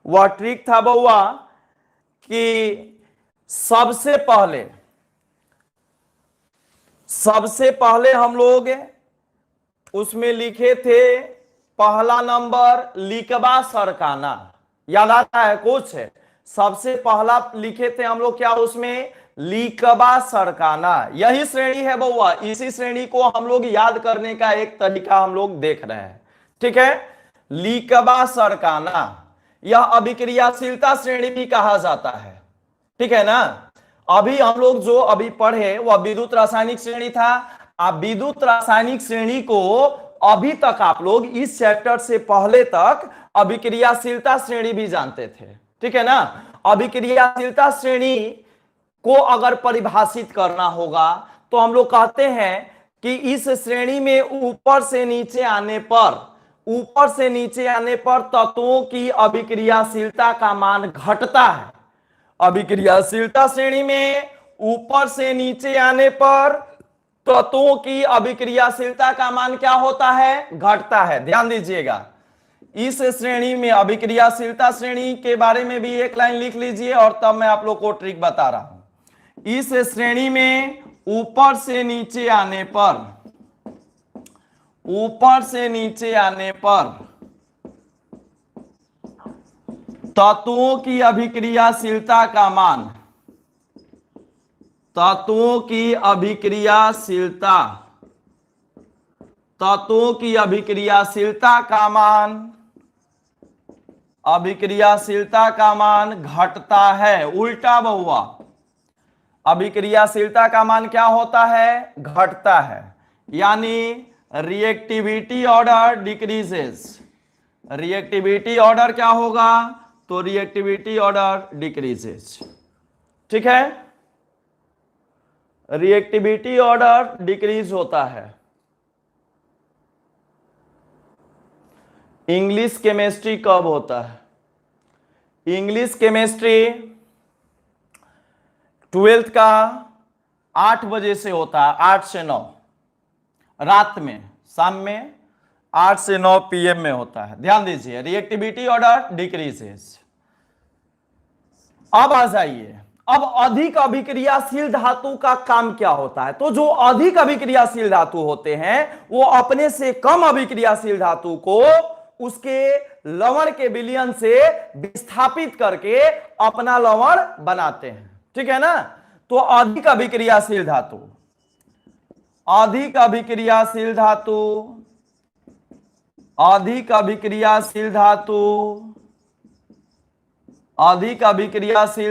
वह ट्रिक था बउआ कि सबसे पहले हम लोग उसमें लिखे थे पहला नंबर लिखबा सरकाना। याद आता है कुछ? सबसे पहला लिखे थे हम लोग क्या उसमें? लिखबा सरकाना। यही श्रेणी है बउआ, इसी श्रेणी को हम लोग याद करने का एक तरीका हम लोग देख रहे हैं। ठीक है, लिखबा सरकाना, यह अभिक्रियाशीलता श्रेणी भी कहा जाता है। ठीक है ना? अभी हम लोग जो अभी पढ़े वह विद्युत रासायनिक श्रेणी था। आप विद्युत रासायनिक श्रेणी को अभी तक आप लोग इस चैप्टर से पहले तक अभिक्रियाशीलता श्रेणी भी जानते थे। ठीक है ना? अभिक्रियाशीलता श्रेणी को अगर परिभाषित करना होगा तो हम लोग कहते हैं कि इस श्रेणी में ऊपर से नीचे आने पर तत्वों की अभिक्रियाशीलता का मान घटता है। अभिक्रियाशीलता श्रेणी में ऊपर से नीचे आने पर तत्वों की अभिक्रियाशीलता का मान क्या होता है? घटता है। ध्यान दीजिएगा, इस श्रेणी में अभिक्रियाशीलता श्रेणी के बारे में भी एक लाइन लिख लीजिए और तब मैं आप लोग को ट्रिक बता रहा हूं। इस श्रेणी में ऊपर से नीचे आने पर तत्वों की अभिक्रियाशीलता का मान, तत्वों की अभिक्रियाशीलता का मान घटता है। उल्टा बहुआ, अभिक्रियाशीलता का मान क्या होता है? घटता है। यानी reactivity order decreases. Reactivity order क्या होगा? तो रिएक्टिविटी ऑर्डर डिक्रीजेस। ठीक है, रिएक्टिविटी ऑर्डर डिक्रीज होता है। इंग्लिश केमिस्ट्री कब होता है? इंग्लिश केमिस्ट्री 12th का 8 बजे से होता है, 8 से 9 रात में, शाम में 8 से 9 PM में होता है। ध्यान दीजिए, रिएक्टिविटी ऑर्डर डिक्रीजेस। अब आ जाइए, अब अधिक अभिक्रियाशील धातु का काम क्या होता है? तो जो अधिक अभिक्रियाशील धातु होते हैं वो अपने से कम अभिक्रियाशील धातु को उसके लवण के विलयन से विस्थापित करके अपना लवण बनाते हैं। ठीक है ना? तो अधिक अभिक्रियाशील धातु, अधिक अभिक्रियाशील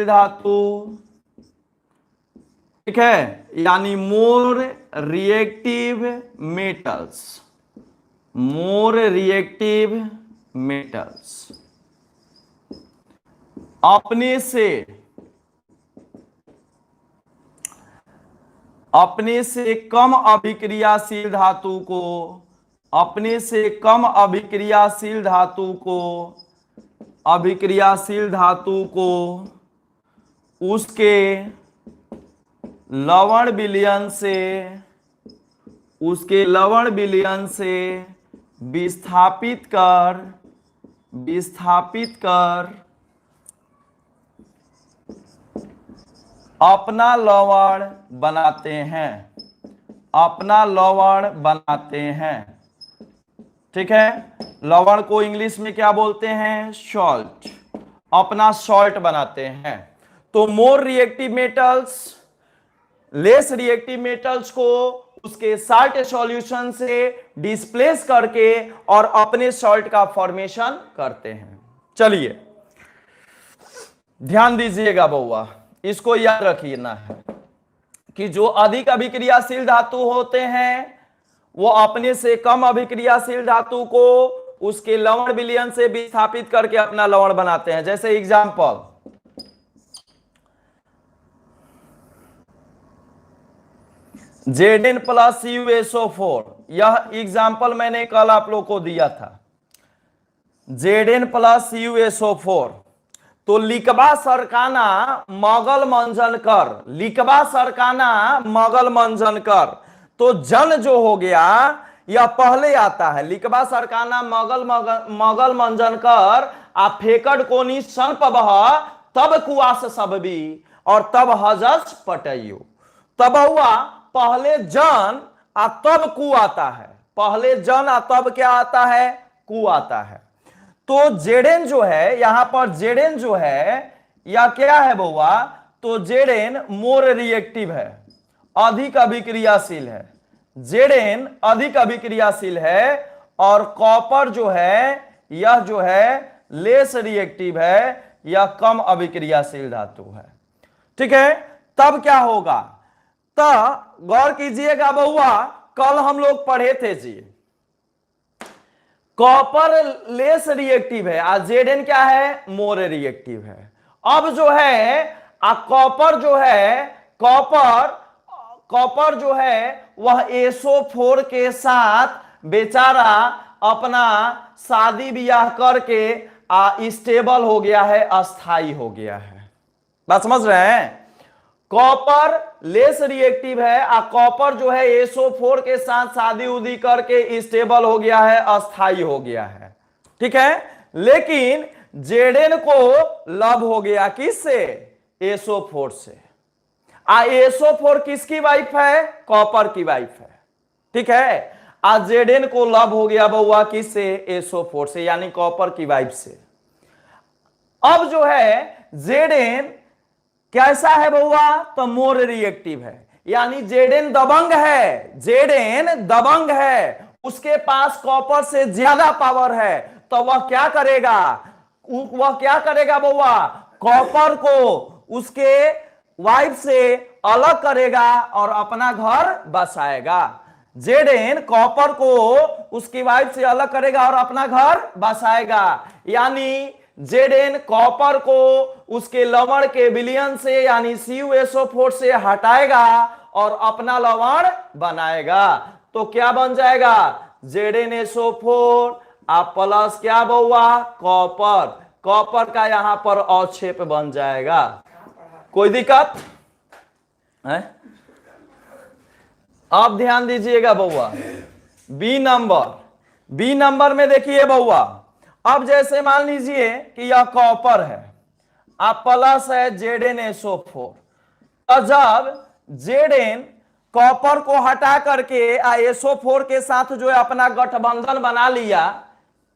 धातु, ठीक है, यानी मोर रिएक्टिव मेटल्स अपने से कम अभिक्रियाशील धातु को उसके लवण विलयन से विस्थापित कर अपना लवण बनाते हैं। ठीक है, लवण को इंग्लिश में क्या बोलते हैं? सॉल्ट। अपना सॉल्ट बनाते हैं। तो more reactive metals less reactive metals को उसके साल्ट सॉल्यूशन से डिस्प्लेस करके और अपने सॉल्ट का फॉर्मेशन करते हैं। चलिए ध्यान दीजिएगा बउआ, इसको याद रखना है कि जो अधिक अभिक्रियाशील धातु होते हैं वो अपने से कम अभिक्रियाशील धातु को उसके लवण विलयन से विस्थापित करके अपना लवण बनाते हैं। जैसे एग्जांपल, Zn प्लस CuSO4, यह एग्जाम्पल मैंने कल आप लोग को दिया था। Zn प्लस CuSO4, तो लिकबा सरकाना मगल मंजन कर, तो जन जो हो गया यह पहले आता है। लिकबा सरकाना मगल मंजन कर आ फेकड़ कोनी संप बह तब कुआस सबबी और तब हजस पटइयो। तब हुआ पहले जन आ तब कु आता है। पहले जन आ तब क्या आता है? कु आता है। तो Zn जो है, यहां पर Zn जो है या क्या है बउआ? तो Zn मोर रिएक्टिव है, अधिक अभिक्रियाशील है। Zn अधिक अभिक्रियाशील है और कॉपर जो है यह जो है लेस रिएक्टिव है या कम अभिक्रियाशील धातु है। ठीक है, तब क्या होगा? तब गौर कीजिएगा बउआ, कल हम लोग पढ़े थे जी, कॉपर लेस रिएक्टिव है और Zn क्या है? मोर रिएक्टिव है। अब जो है कॉपर जो है, कॉपर कॉपर जो है वह SO4 के साथ बेचारा अपना शादी ब्याह करके स्टेबल हो गया है, अस्थाई हो गया है। बात समझ रहे हैं? कॉपर लेस रिएक्टिव है, कॉपर जो है SO4 के साथ शादी उदी करके स्टेबल हो गया है, अस्थाई हो गया है। ठीक है, लेकिन Zn को लव हो गया किससे? SO4 से। SO4 किसकी वाइफ है? कॉपर की वाइफ है। ठीक है, Zn को लव हो गया बउआ किससे? SO4 से, यानी कॉपर की वाइफ से। अब जो है Zn कैसा है बउआ? तो मोर रिएक्टिव है, यानी Zn दबंग है, Zn दबंग है, उसके पास कॉपर से ज्यादा पावर है। तो वह क्या करेगा? वह क्या करेगा बउआ? कॉपर को उसके वाइफ से अलग करेगा और अपना घर बसाएगा। Zn कॉपर को उसकी वाइफ से अलग करेगा और अपना घर बसाएगा, यानी Zn कॉपर को उसके लवण के विलयन से यानी CuSO4 से हटाएगा और अपना लवण बनाएगा। तो क्या बन जाएगा? ZnSO4 प्लस क्या बउआ? कॉपर। कॉपर का यहां पर अवक्षेप बन जाएगा। कोई दिक्कत है? अब ध्यान दीजिएगा बउआ, बी नंबर में देखिए बउआ, अब जैसे मान लीजिए कि यह कॉपर है, प्लस है ZnSO4। तो जब Zn कॉपर को हटा करके SO4 के साथ जो है अपना गठबंधन बना लिया,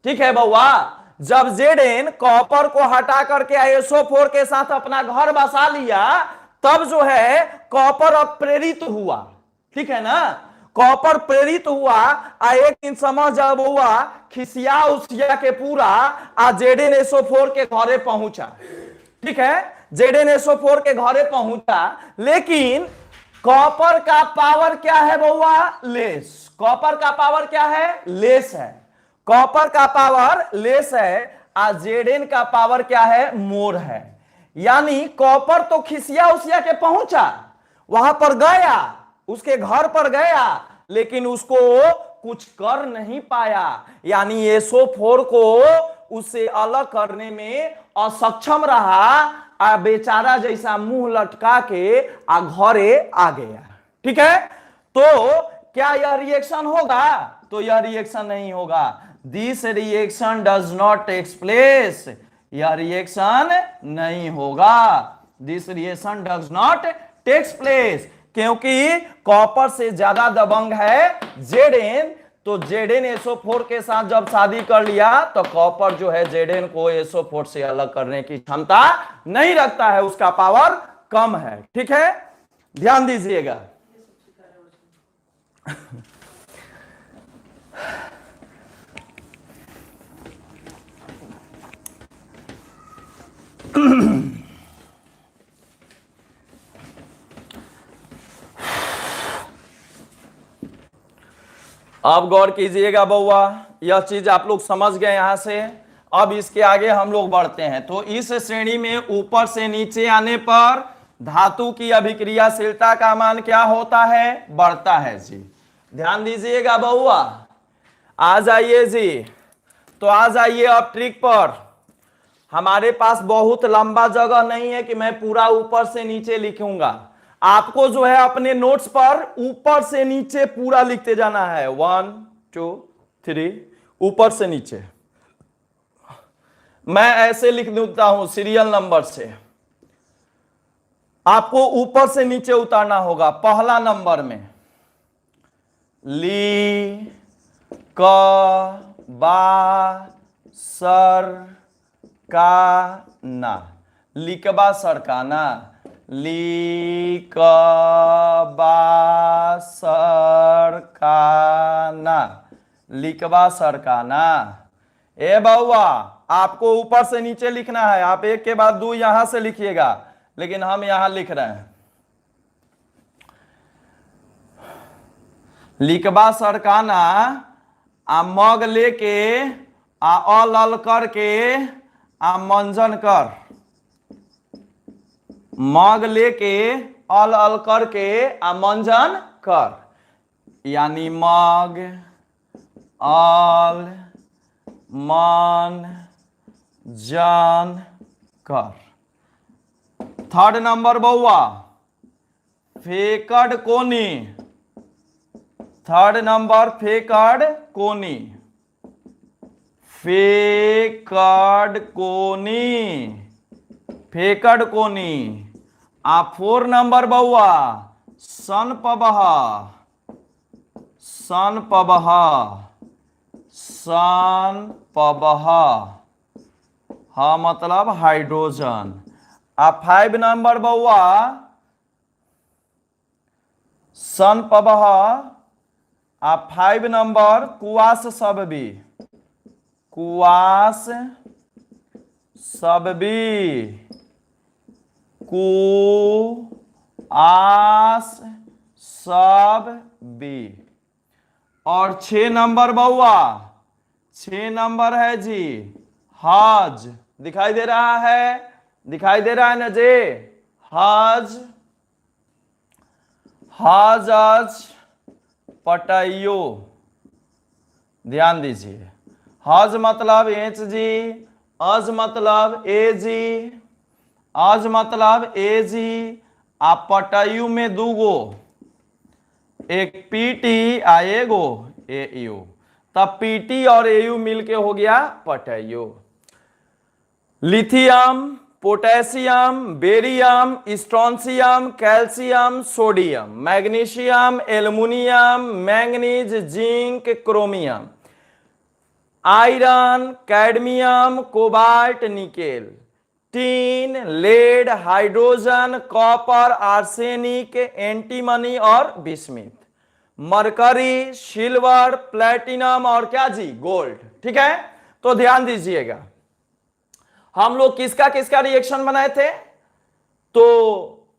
ठीक है बउआ, जब Zn कॉपर को हटा करके SO4 के साथ अपना घर बसा लिया, तब जो है कॉपर अब प्रेरित हुआ। ठीक है ना, कॉपर प्रेरित हुआ, एक दिन समझ जाओ बउआ, खिसिया उसिया के पूरा ZnSO4 के घरे पहुंचा। ठीक है, ZnSO4 के घरे पहुंचा, लेकिन कॉपर का पावर क्या है बउआ? लेस। कॉपर का पावर क्या है? लेस है। कॉपर का पावर लेस है, Zn का पावर क्या है? मोर है। यानी कॉपर तो खिसिया उसिया के पहुंचा, वहां पर गया, उसके घर पर गया, लेकिन उसको कुछ कर नहीं पाया, यानी SO4 को उससे अलग करने में असक्षम रहा, बेचारा जैसा मुंह लटका के घरे आ गया। ठीक है, तो क्या यह रिएक्शन होगा? तो यह रिएक्शन नहीं होगा। This reaction does not takes place. यह रिएक्शन नहीं होगा। This reaction does not takes place, क्योंकि कॉपर से ज्यादा दबंग है Zn। तो ZnSO4 के साथ जब शादी कर लिया तो कॉपर जो है Zn को SO4 से अलग करने की क्षमता नहीं रखता है, उसका पावर कम है। ठीक है, ध्यान दीजिएगा। अब गौर कीजिएगा बउआ, यह चीज आप लोग समझ गए यहां से। अब इसके आगे हम लोग बढ़ते हैं। तो इस श्रेणी में ऊपर से नीचे आने पर धातु की अभिक्रियाशीलता का मान क्या होता है? बढ़ता है जी। ध्यान दीजिएगा बउआ, आ जाइए जी। तो आ जाइए अब ट्रिक पर। हमारे पास बहुत लंबा जगह नहीं है कि मैं पूरा ऊपर से नीचे लिखूंगा। आपको जो है अपने नोट्स पर ऊपर से नीचे पूरा लिखते जाना है। 1 2 3 ऊपर से नीचे। मैं ऐसे लिख देता हूं सीरियल नंबर से, आपको ऊपर से नीचे उतारना होगा। पहला नंबर में ली क बा सर का ना, लिकबा सरकाना, लिकबा सरकाना, लिकबा सरकाना। ए बउआ, आपको ऊपर से नीचे लिखना है। आप एक के बाद दो यहां से लिखिएगा, लेकिन हम यहां लिख रहे हैं। लिकबा सरकाना, मग लेके अलल करके मंजन कर, मग लेके अल अल करके मंजन कर, यानी मग अल मन जन कर। थर्ड नंबर बउआ फेकड़ कोनी, थर्ड नंबर फेकड़ कोनी, फेकड़ कोनी, फेकड़ कोनी। फोर नंबर बउआ सन पबहा, सन पबहा, सन पबहा, हा मतलब हाइड्रोजन। फाइव नंबर बउआ सन पबहा, फाइव नंबर कुआस सबबी, कुआस सबबी, कुआस सब बी। और 6 नंबर बउआ, 6 नंबर है जी हज, दिखाई दे रहा है, दिखाई दे रहा है ना जी, हज, हज अज पटाइयो, ध्यान दीजिए। हज मतलब एच जी, अज मतलब ए जी, अज मतलब ए जी, आप पटायु में दूगो, एक पीटी आएगो ए यू, तब पीटी और एयू मिलके हो गया पटायु। Lithium, potassium, barium, strontium, calcium, sodium, magnesium, aluminium, manganese, zinc, chromium, iron, cadmium, cobalt, nickel, tin, lead, hydrogen, copper, arsenic, antimony और बिस्मिथ, मरकरी, सिल्वर, प्लेटिनम और क्या जी गोल्ड। ठीक है, तो ध्यान दीजिएगा हम लोग किसका किसका रिएक्शन बनाए थे, तो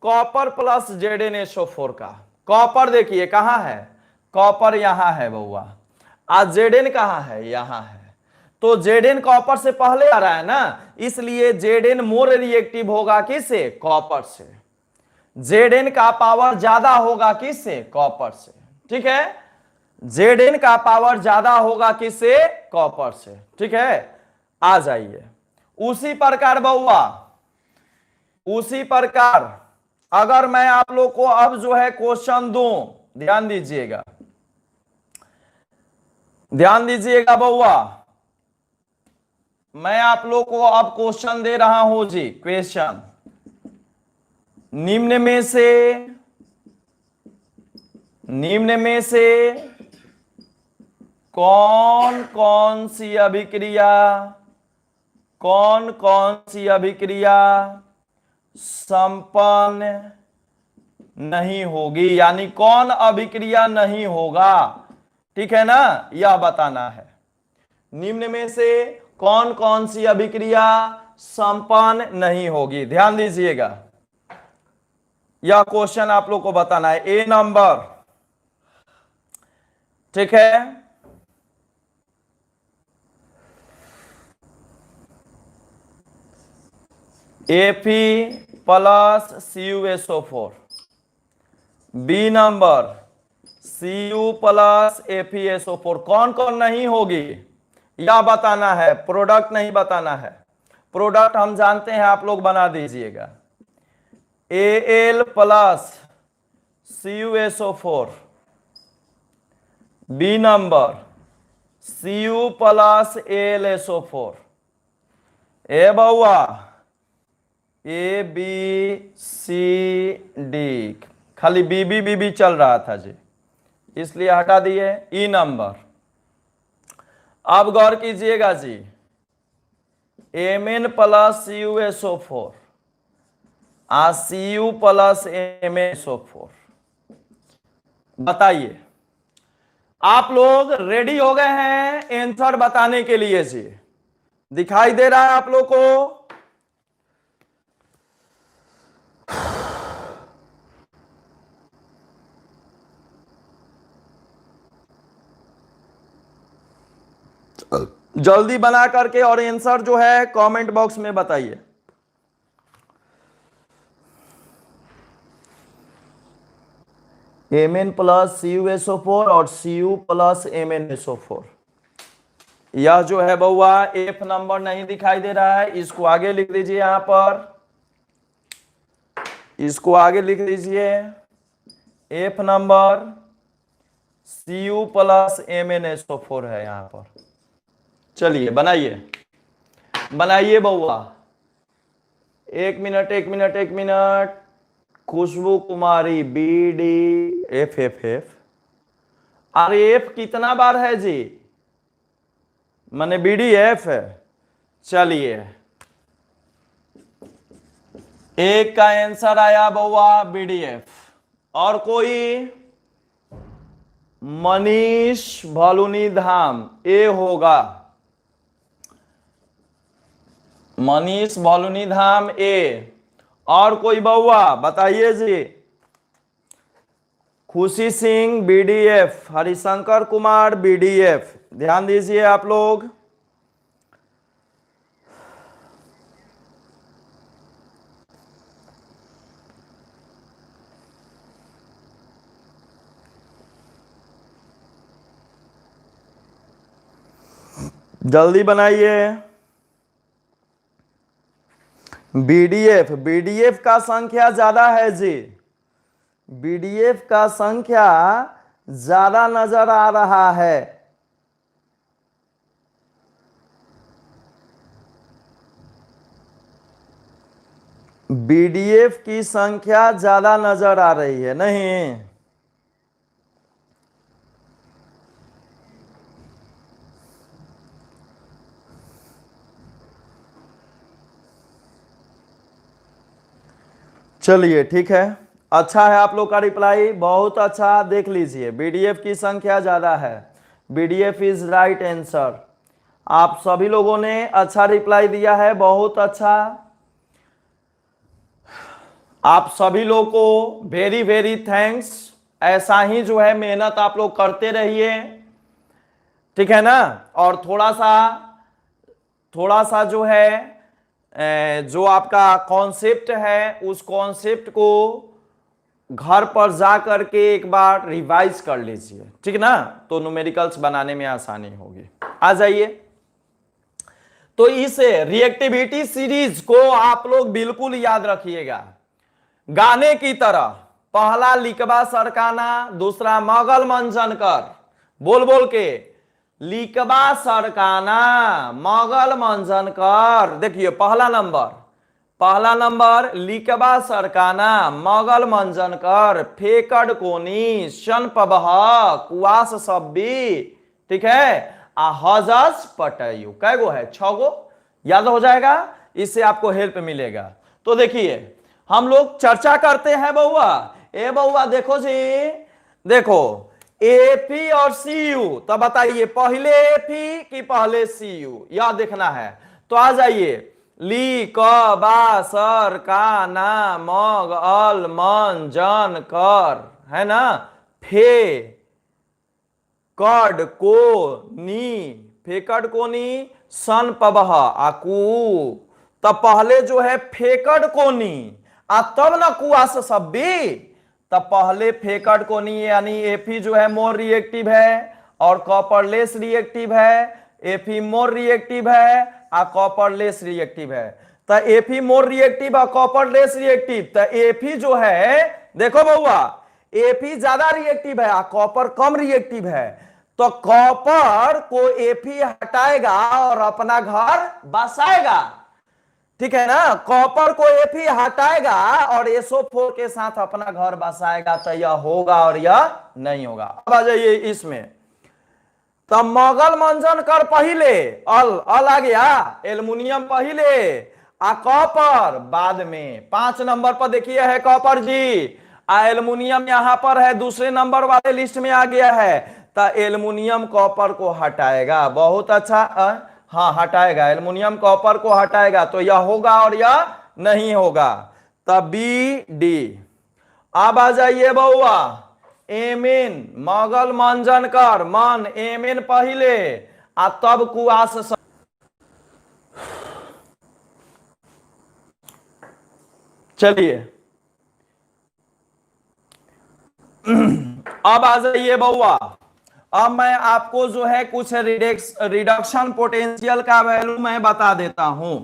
कॉपर प्लस ZnSO4 का। कॉपर देखिए कहां है, कॉपर यहां है बउआ, आज Zn कहां है, यहां है, तो Zn कॉपर से पहले आ रहा है ना, इसलिए Zn मोर रिएक्टिव होगा किससे, कॉपर से। Zn का पावर ज्यादा होगा किससे, कॉपर से। ठीक है, Zn का पावर ज्यादा होगा किससे, कॉपर से। ठीक है, आ जाइए। उसी प्रकार बउआ, उसी प्रकार अगर मैं आप लोग को अब जो है क्वेश्चन दूं, ध्यान दीजिएगा, ध्यान दीजिएगा बउआ, मैं आप लोग को अब क्वेश्चन दे रहा हूं जी। क्वेश्चन, निम्न में से कौन कौन सी अभिक्रिया, कौन कौन सी अभिक्रिया संपन्न नहीं होगी, यानी कौन अभिक्रिया नहीं होगा। ठीक है ना, यह बताना है। निम्न में से कौन कौन सी अभिक्रिया संपन्न नहीं होगी, ध्यान दीजिएगा, यह क्वेश्चन आप लोग को बताना है। ए नंबर, ठीक है, Fe plus CuSO4, B number Cu plus FeSO4, कौन कौन नहीं होगी यह बताना है, प्रोडक्ट नहीं बताना है। प्रोडक्ट हम जानते हैं, आप लोग बना दीजिएगा। Al plus CuSO4, B number Cu plus AlSO4, ए बउआ ABCD, खाली बीबी चल रहा था जी, इसलिए हटा दिए। ई नंबर, अब गौर कीजिएगा जी, Mn plus CuSO4, Cu plus MnSO4, बताइए आप लोग रेडी हो गए हैं आंसर बताने के लिए जी, दिखाई दे रहा है आप लोग को। जल्दी बना करके और आंसर जो है कमेंट बॉक्स में बताइए। Mn प्लस CuSO4 और Cu प्लस MnSO4। यह जो है बउआ F नंबर नहीं दिखाई दे रहा है, इसको आगे लिख दीजिए, यहां पर इसको आगे लिख दीजिए। F number Cu plus MnSO4 है यहां पर। चलिए बनाइए बनाइए बउआ। एक मिनट एक मिनट एक minute. Khushboo Kumari BD F। अरे F कितना बार है जी? मैंने BDF है। चलिए एक का आंसर आया बउआ BDF। और कोई? मनीष भलुनी धाम ए होगा। मनीष भलुनी धाम ए। और कोई बउआ बताइए जी? खुशी सिंह BDF, हरिशंकर कुमार BDF। ध्यान दीजिए आप लोग। जल्दी बनाइए। BDF का संख्या ज्यादा है जी। BDF का संख्या ज्यादा नजर आ रहा है। BDF की संख्या ज्यादा नजर आ रही है नहीं? चलिए ठीक है, अच्छा है आप लोग का रिप्लाई, बहुत अच्छा। देख लीजिए BDF की संख्या ज्यादा है। BDF is right answer. आप सभी लोगों ने अच्छा रिप्लाई दिया है, बहुत अच्छा। आप सभी लोग को वेरी वेरी थैंक्स। ऐसा ही जो है मेहनत आप लोग करते रहिए, ठीक है ना। और थोड़ा सा जो है जो आपका कॉन्सेप्ट है उस कॉन्सेप्ट को घर पर जा करके एक बार रिवाइज कर लीजिए, ठीक ना, तो न्यूमेरिकल्स बनाने में आसानी होगी। आ जाइए। तो इस रिएक्टिविटी सीरीज को आप लोग बिल्कुल याद रखिएगा, गाने की तरह। पहला लिकबा सरकाना, दूसरा मगल मंजन कर। बोल बोल के लिकबा सरकाना मगल मंजन कर। देखिए पहला नंबर लिकबा सरकाना मगल मंजन कर, फेकड़ कोनी शन पबह कुआस सब्बी, ठीक है। हजस पटयु कै गो है? 6 गो। याद हो जाएगा, इससे आपको हेल्प मिलेगा। तो देखिए हम लोग चर्चा करते हैं बउआ। ए बउआ देखो जी, देखो एपी और सीयू, तो बताइए पहले एपी कि पहले सीयू, यह देखना है। तो आ जाइए, ली क बा सर का ना मग अल मन जन कर, है ना, फे कड को नी, फेकड़ को नी सन पबह आकू। तब पहले जो है फेकड़ को नी तब ना कुआस सब्बी। तब पहले फेकड़ को नी यानी एफी जो है मोर रिएक्टिव है और कॉपर लेस रिएक्टिव है। एफी मोर रिएक्टिव है और कॉपर लेस रिएक्टिव है। तो एफी मोर रिएक्टिव और कॉपर लेस रिएक्टिव, तो एफी जो है देखो बउआ एफी ज्यादा रिएक्टिव है और कॉपर कम रिएक्टिव है। तो कॉपर को एफी हटाएगा और अपना घर बसाएगा, ठीक है ना। कॉपर को एफी हटाएगा और SO4 के साथ अपना घर बसाएगा। तो यह होगा और यह नहीं होगा। अब आ जाइए इसमें। तब मगल मंजन कर पहले, अल आ गया, एल्युमिनियम पहले आ कॉपर बाद में। 5 नंबर पर देखिए है कॉपर जी, एल्युमिनियम यहां पर है दूसरे नंबर वाले लिस्ट में आ गया है। तो एल्युमिनियम कॉपर को हटाएगा, बहुत अच्छा। हाँ हटाएगा, एल्युमिनियम कॉपर को हटाएगा। तो यह होगा और यह नहीं होगा। तब BD। अब आ जाइए बउआ, एमिन मगल मंजन कर, मन एमिन पहले आ तब कुआस। चलिए अब आ जाइए बउआ, अब मैं आपको जो है कुछ रिडक्शन पोटेंशियल का वैल्यू मैं बता देता हूं।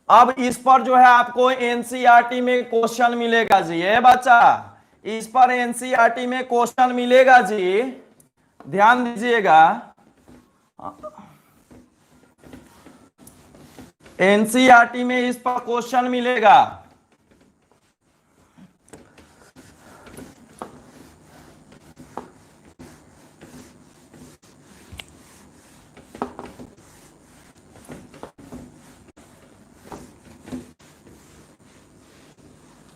अब इस पर जो है आपको एनसीईआरटी में क्वेश्चन मिलेगा जी। ये बच्चा, इस पर एनसीईआरटी में क्वेश्चन मिलेगा जी, ध्यान दीजिएगा। एनसीईआरटी में इस पर क्वेश्चन मिलेगा।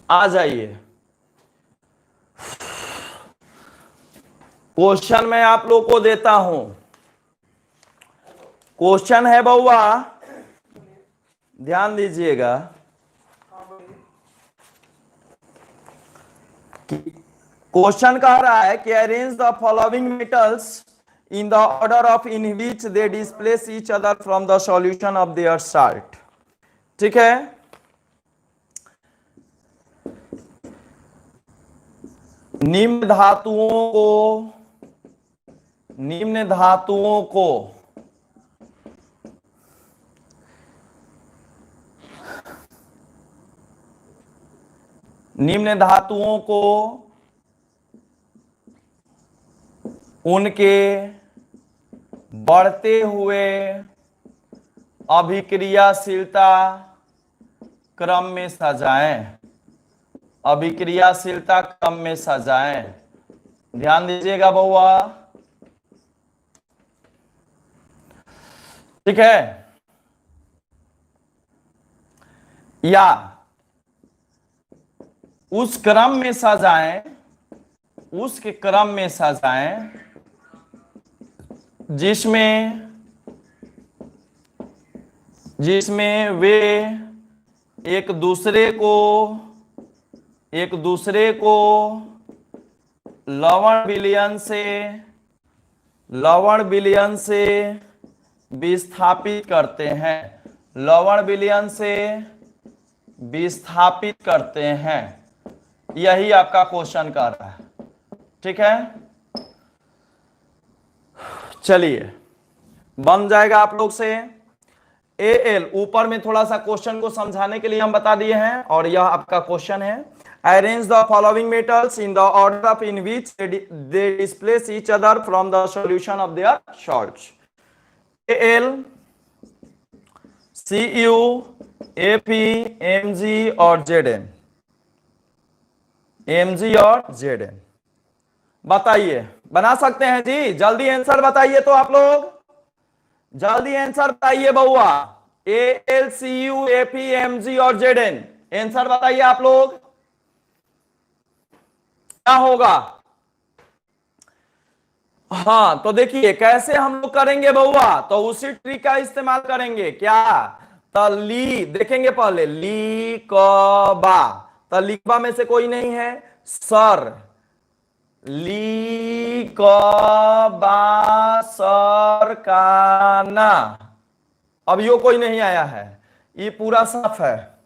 आ जाइए, क्वेश्चन मैं आप लोग को देता हूं। क्वेश्चन है बउआ, ध्यान दीजिएगा। क्वेश्चन कह रहा है कि arrange the following metals in the order of in which they displace each other from the solution of their salt. ठीक है, निम्न धातुओं को निम्न धातुओं को उनके बढ़ते हुए अभिक्रियाशीलता क्रम में सजाएं। अभिक्रियाशीलता क्रम में सजाएं। ध्यान दीजिएगा बउआ, ठीक है। या उस क्रम में सजाएं, उसके क्रम में सजाएं जिसमें वे एक दूसरे को लवण विलयन से विस्थापित करते हैं। लवण विलयन से विस्थापित करते हैं, यही आपका क्वेश्चन कर रहा है। ठीक है, चलिए बन जाएगा आप लोग से। एल ऊपर में थोड़ा सा क्वेश्चन को समझाने के लिए हम बता दिए हैं, और यह आपका क्वेश्चन है। Arrange the following metals in the order of in which they displace each other from the solution of their salts. L, Cu, Ap, Mg और Zn। Mg और Zn बताइए, बना सकते हैं जी? जल्दी आंसर बताइए तो आप लोग, जल्दी आंसर बताइए बउआ। Al, Cu, Ap, Mg और Zn, आंसर बताइए आप लोग, क्या होगा? हाँ तो देखिए कैसे हम लोग करेंगे बउआ, तो उसी ट्रिक का इस्तेमाल करेंगे। क्या? तो ली देखेंगे पहले, ली क बा, तो लिखबा में से कोई नहीं है, सर, ली क बा सर का ना। अब यो कोई नहीं आया है, ये पूरा साफ है,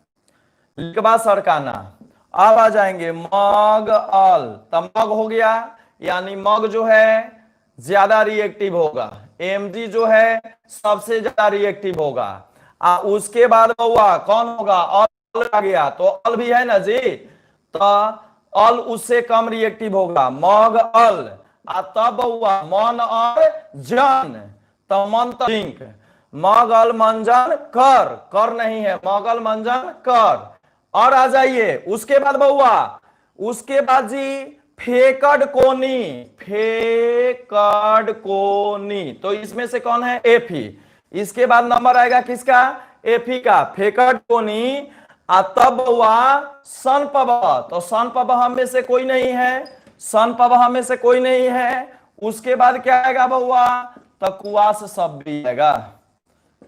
लिखबा सर का ना। अब आ जाएंगे मग अल, तो मग हो गया, यानी मग जो है ज्यादा रिएक्टिव होगा, Mg जो है सबसे ज्यादा रिएक्टिव होगा। उसके बाद बउआ कौन होगा? अल आ गया, तो अल भी है ना जी, तो अल उससे कम रिएक्टिव होगा, मग अल। तब बउआ मन और जन, तो मन जिंक, मग अल मंजन कर, कर नहीं है, मगल मंजन कर। और आ जाइए उसके बाद बउआ, उसके बाद जी फेकड कोनी, फेकड कोनी, तो इसमें से कौन है? एफी। इसके बाद नंबर आएगा किसका? एफी का, फेकड कोनी। तब हुआ सनपब, तो सनपब हम में से कोई नहीं है, सनपब हम में से कोई नहीं है। उसके बाद क्या आएगा बउआ? तो कुआस सब भी आएगा।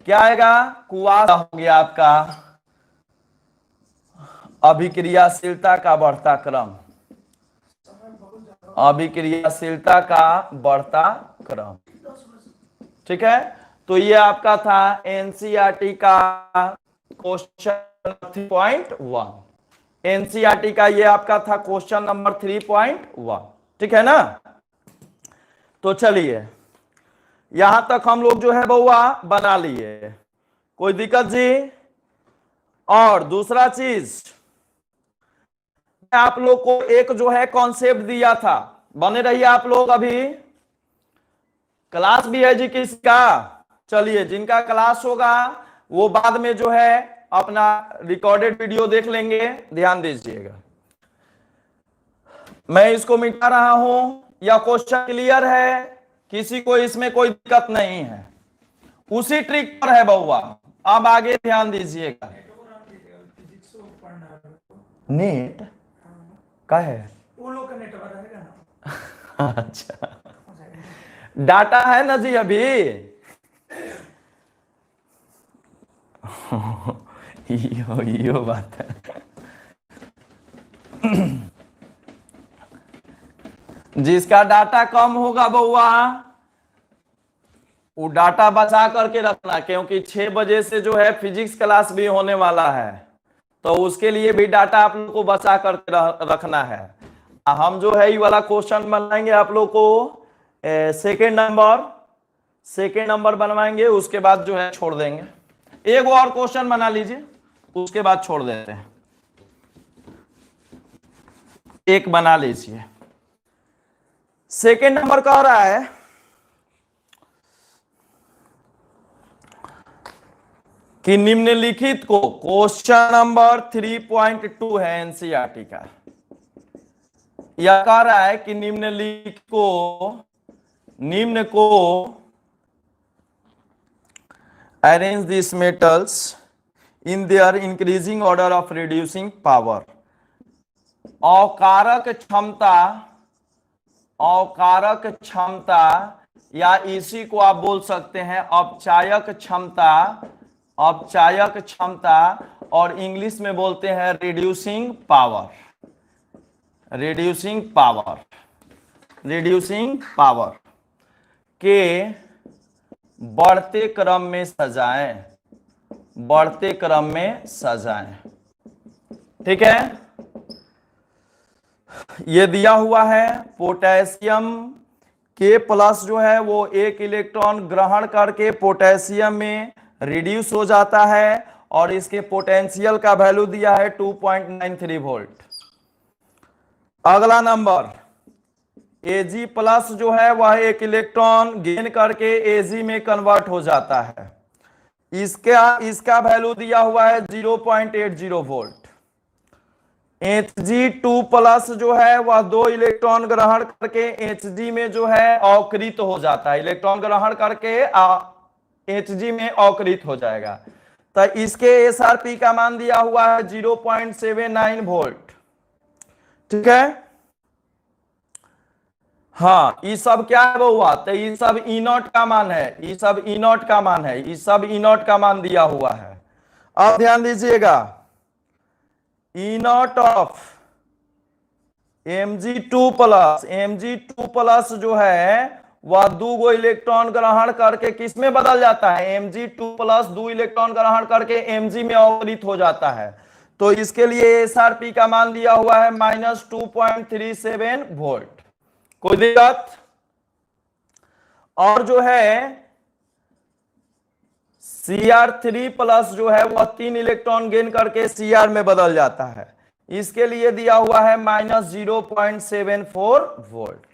क्या आएगा? कुआस हो गया आपका अभिक्रियाशीलता का बढ़ता क्रम, अभिक्रियाशीलता का बढ़ता क्रम। ठीक है, तो ये आपका था एनसीईआरटी का क्वेश्चन 3.1। एनसीईआरटी का ये आपका था क्वेश्चन नंबर 3.1। ठीक है ना। तो चलिए यहां तक हम लोग जो है बउआ बना लिए, कोई दिक्कत जी। और दूसरा चीज आप लोग को एक जो है कॉन्सेप्ट दिया था, बने रहिए आप लोग, अभी क्लास भी है जी किसका। चलिए जिनका क्लास होगा वो बाद में जो है अपना रिकॉर्डेड वीडियो देख लेंगे, ध्यान दीजिएगा। मैं इसको मिटा रहा हूं, यह क्वेश्चन क्लियर है, किसी को इसमें कोई दिक्कत नहीं है, उसी ट्रिक पर है बउआ। अब आगे ध्यान दीजिएगा। नेट का है वो लोग का नेट रहेगा ना। अच्छा डाटा है ना जी अभी। यो बात है। जिसका डाटा कम होगा बउआ वो डाटा बचा करके रखना, क्योंकि 6 बजे से जो है फिजिक्स क्लास भी होने वाला है, तो उसके लिए भी डाटा आप लोग को बचा करके रखना है। हम जो है ये वाला क्वेश्चन बनाएंगे आप लोग को सेकेंड नंबर बनवाएंगे, उसके बाद जो है छोड़ देंगे। एक और क्वेश्चन बना लीजिए, उसके बाद छोड़ देते हैं। एक बना लीजिए। सेकेंड नंबर कह रहा है कि निम्नलिखित को, क्वेश्चन नंबर 3.2 है एनसीईआरटी का, यह कह रहा है कि निम्न को arrange this metals in their increasing order of reducing power. अवकारक क्षमता या इसी को आप बोल सकते हैं अपचायक क्षमता, और इंग्लिश में बोलते हैं रिड्यूसिंग पावर के बढ़ते क्रम में सजाएं। ठीक है, ये दिया हुआ है पोटेशियम के प्लस जो है वो एक इलेक्ट्रॉन ग्रहण करके पोटेशियम में रिड्यूस हो जाता है, और इसके पोटेंशियल का वैल्यू दिया है 2.93 वोल्ट। अगला नंबर Ag प्लस जो है वह एक इलेक्ट्रॉन गेन करके Ag में कन्वर्ट हो जाता है, इसका वैल्यू दिया हुआ है 0.80 वोल्ट। Hg2 प्लस जो है वह 2 इलेक्ट्रॉन ग्रहण करके Hg में जो है अवकृत हो जाता है, इलेक्ट्रॉन ग्रहण करके Hg में अवकृत हो जाएगा, तो इसके SRP का मान दिया हुआ है 0.79 वोल्ट। ठीक है, हाँ ये सब क्या है हुआ, तो ये सब ई नॉट का मान है, ये सब ई नॉट का मान है, ये सब ई नॉट का मान दिया हुआ है। अब ध्यान दीजिएगा, ई नॉट ऑफ Mg2 प्लस जो है वह 2 इलेक्ट्रॉन ग्रहण करके किस में बदल जाता है, Mg2 प्लस 2 इलेक्ट्रॉन ग्रहण करके Mg में अवकृत हो जाता है, तो इसके लिए SRP का मान दिया हुआ है -2.37 वोल्ट। कोई दिक्कत। और जो है Cr3 प्लस जो है वह 3 इलेक्ट्रॉन गेन करके Cr में बदल जाता है, इसके लिए दिया हुआ है -0.74 वोल्ट।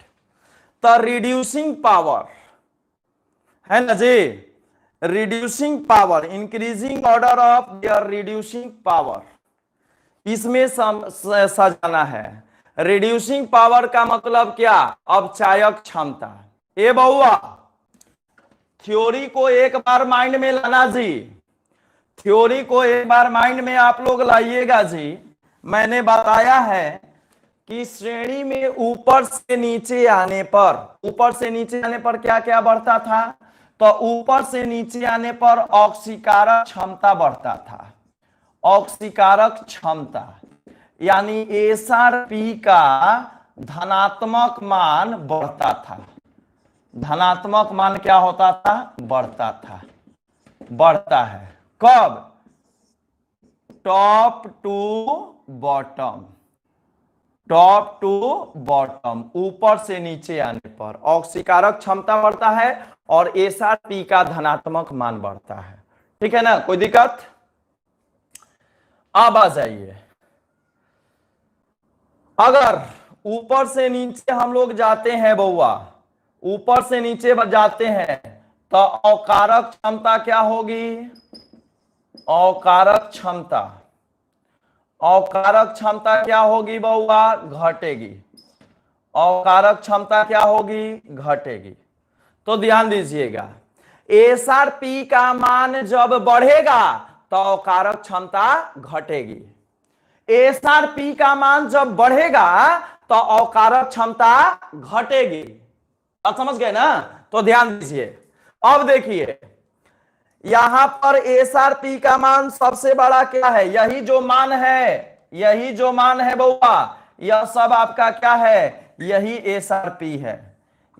तो रिड्यूसिंग पावर है ना जी, reducing power, increasing order of their reducing power, इसमें सजाना है। रिड्यूसिंग पावर का मतलब क्या, अपचायक क्षमता। ए बउआ थ्योरी को एक बार माइंड में लाना जी, थ्योरी को एक बार माइंड में आप लोग लाइएगा जी। मैंने बताया है कि श्रेणी में ऊपर से नीचे आने पर क्या क्या बढ़ता था, तो ऊपर से नीचे आने पर ऑक्सीकारक क्षमता बढ़ता था, ऑक्सीकारक क्षमता, यानी SRP का धनात्मक मान बढ़ता था। धनात्मक मान क्या होता था, बढ़ता है। कब, top to bottom, top to bottom, ऊपर से नीचे आने पर ऑक्सीकारक क्षमता बढ़ता है और एसआरपी का धनात्मक मान बढ़ता है। ठीक है ना, कोई दिक्कत? अब आ जाइए, अगर ऊपर से नीचे हम लोग जाते हैं बउआ, ऊपर से नीचे जाते हैं तो अकारक क्षमता क्या होगी? अकारक क्षमता, अकारक क्षमता क्या होगी बउआ? घटेगी। अकारक क्षमता क्या होगी? घटेगी। तो ध्यान दीजिएगा, एसआरपी का मान जब बढ़ेगा तो अकारक क्षमता घटेगी। एसआरपी का मान जब बढ़ेगा तो अकारक क्षमता घटेगी। आप समझ गए ना? तो ध्यान दीजिए, अब देखिए यहां पर एसआरपी का मान सबसे बड़ा क्या है? यही जो मान है, यही जो मान है बउआ, यह सब आपका क्या है? यही एसआरपी है।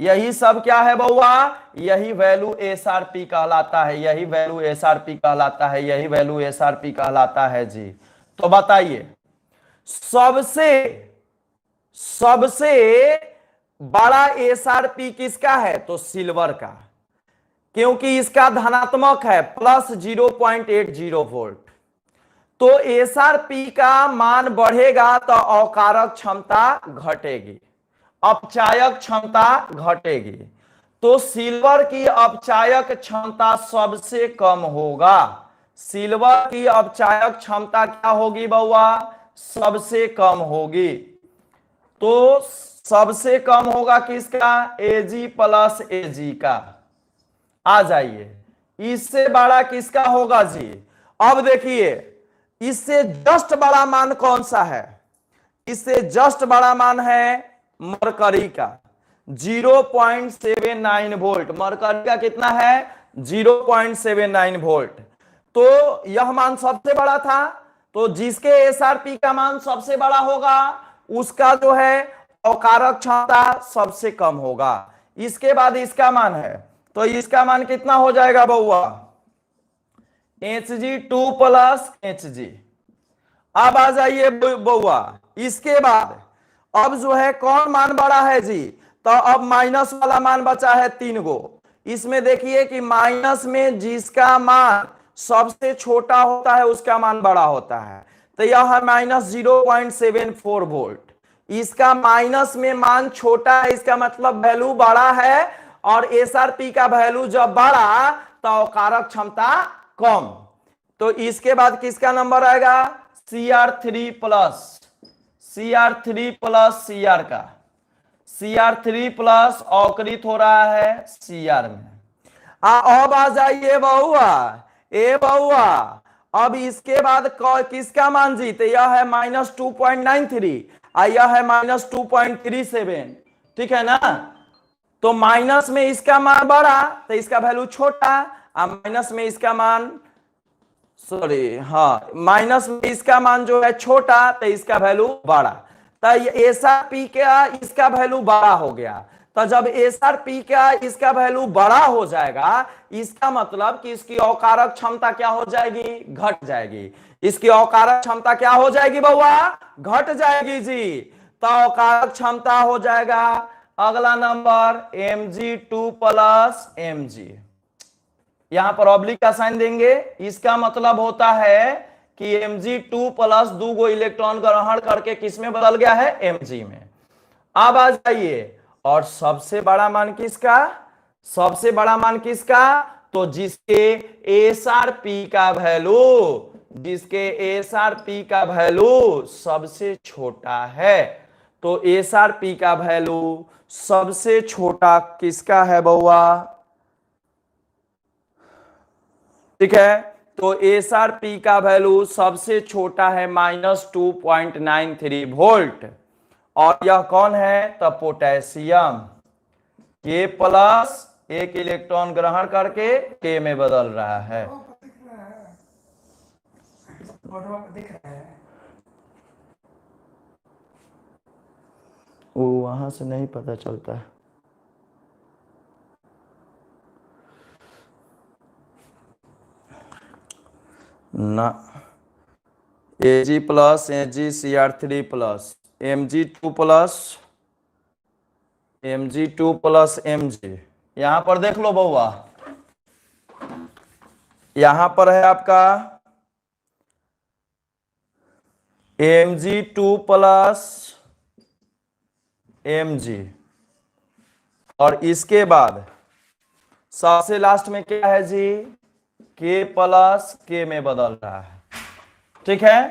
यही सब क्या है बउआ? यही वैल्यू एसआरपी कहलाता है, यही वैल्यू एसआरपी कहलाता है, यही वैल्यू एसआरपी कहलाता है जी। तो बताइए, सबसे सबसे बड़ा एसआरपी किसका है? तो सिल्वर का, क्योंकि इसका धनात्मक है प्लस 0.80 वोल्ट। तो एसआरपी का मान बढ़ेगा तो अकारक क्षमता घटेगी, अपचायक क्षमता घटेगी। तो सिल्वर की अपचायक क्षमता सबसे कम होगा। सिल्वर की अपचायक क्षमता क्या होगी बउआ? सबसे कम होगी। तो सबसे कम होगा किसका? एजी प्लस एजी का। आ जाइए, इससे बड़ा किसका होगा जी? अब देखिए, इससे जस्ट बड़ा मान कौन सा है? इससे जस्ट बड़ा मान है मरकरी का, 0.79 वोल्ट। मरकरी का कितना है? 0.79 वोल्ट। तो यह मान सबसे बड़ा था, तो जिसके एसआरपी का मान सबसे बड़ा होगा उसका जो है अकारक क्षमता सबसे कम होगा। इसके बाद इसका मान है, तो इसका मान कितना हो जाएगा बउआ? Hg2 plus Hg। अब आ जाइए बउआ, इसके बाद अब जो है कौन मान बड़ा है जी? तो अब माइनस वाला मान बचा है 3 गो। इसमें देखिए कि माइनस में जिसका मान सबसे छोटा होता है उसका मान बड़ा होता है। तो यह है माइनस 0.74 वोल्ट। इसका माइनस में मान छोटा है, इसका मतलब वैल्यू बड़ा है, और एसआरपी का वैल्यू जब बड़ा तो अकारक क्षमता कम। तो इसके बाद किसका नंबर आएगा? Cr3 plus, Cr3 plus Cr का। Cr3 प्लस अवकृत हो रहा है Cr में। अब आ जाइए बउआ, ए बउआ, अब इसके बाद किसका मान जी? तो यह है -2.93 और यह है -2.37। ठीक है ना? तो माइनस में इसका मान बड़ा तो इसका वैल्यू छोटा, और माइनस में इसका मान माइनस में इसका मान जो है छोटा तो इसका वैल्यू बड़ा। तो एसआरपी का इसका वैल्यू बड़ा हो गया। तो जब एसआरपी का इसका वैल्यू बड़ा हो जाएगा, इसका मतलब कि इसकी अकारक क्षमता क्या हो जाएगी? घट जाएगी। इसकी अकारक क्षमता क्या हो जाएगी बउआ? घट जाएगी जी। तो अकारक क्षमता हो जाएगा अगला नंबर Mg2 प्लस Mg। यहां पर ऑब्लिक का साइन देंगे, इसका मतलब होता है कि Mg2 प्लस 2 गो इलेक्ट्रॉन ग्रहण करके किसमें बदल गया है? Mg में। अब आ जाइए, और सबसे बड़ा मान किसका? सबसे बड़ा मान किसका? तो जिसके एसआरपी का वैल्यू, जिसके एसआरपी का वैल्यू सबसे छोटा है। तो एसआरपी का वैल्यू सबसे छोटा किसका है बउआ? ठीक है, तो एसआरपी का वैल्यू सबसे छोटा है -2.93 वोल्ट। और यह कौन है? तो पोटेशियम। के प्लस एक इलेक्ट्रॉन ग्रहण करके के में बदल रहा है। वो वहां से नहीं पता चलता है ना। Ag plus Ag Cr3 plus Mg2 plus Mg2 plus Mg। यहां पर देख लो बउआ, यहां पर है आपका Mg2 प्लस Mg, और इसके बाद सबसे लास्ट में क्या है जी, K प्लस K में बदल रहा है। ठीक है,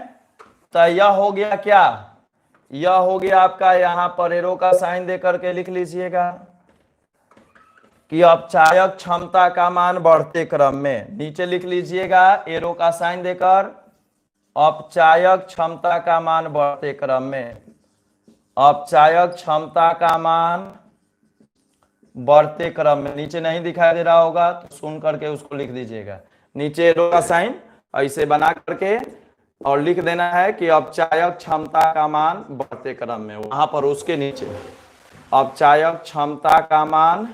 तो यह हो गया क्या, यह हो गया आपका, यहां पर एरो का साइन देकर के लिख लीजिएगा कि अपचायक क्षमता का मान बढ़ते क्रम में, नीचे लिख लीजिएगा एरो का साइन देकर, अपचायक क्षमता का मान बढ़ते क्रम में, अपचायक क्षमता का मान बढ़ते क्रम में। नीचे नहीं दिखाई दे रहा होगा तो सुन करके उसको लिख दीजिएगा, नीचे एरो का साइन ऐसे बना करके और लिख देना है कि अपचायक क्षमता का मान बढ़ते क्रम में, वहां पर उसके नीचे अपचायक क्षमता का मान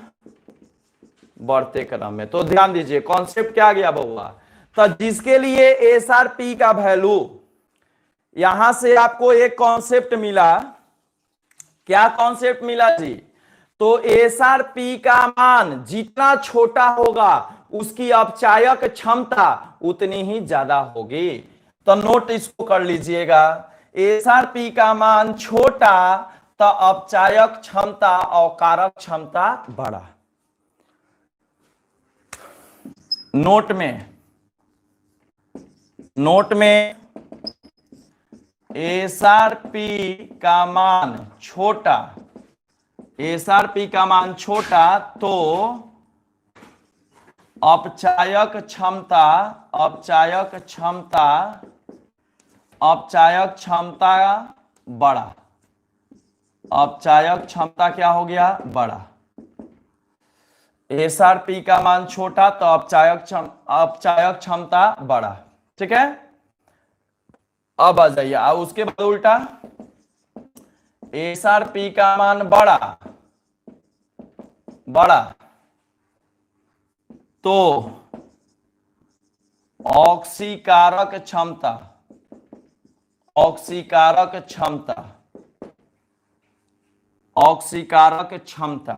बढ़ते क्रम में। तो ध्यान दीजिए कॉन्सेप्ट क्या गया बउआ, तो जिसके लिए एसआरपी का वैल्यू, यहां से आपको एक कॉन्सेप्ट मिला, क्या कॉन्सेप्ट मिला जी, तो एसआरपी का मान जितना छोटा होगा उसकी अपचायक क्षमता उतनी ही ज्यादा होगी। तो नोट इसको कर लीजिएगा, एसआरपी का मान छोटा तो अपचायक क्षमता और कारक क्षमता बड़ा। नोट में एसआरपी का मान छोटा, एसआरपी का मान छोटा तो अपचायक क्षमता, अपचायक क्षमता, अपचायक क्षमता बड़ा, अपचायक क्षमता क्या हो गया, बड़ा। एसआरपी का मान छोटा तो अपचायक क्षमता बड़ा। ठीक है, अब आ जाइए, अब उसके बाद उल्टा, एसआरपी का मान बड़ा तो ऑक्सीकारक क्षमता, ऑक्सीकारक क्षमता, ऑक्सीकारक क्षमता,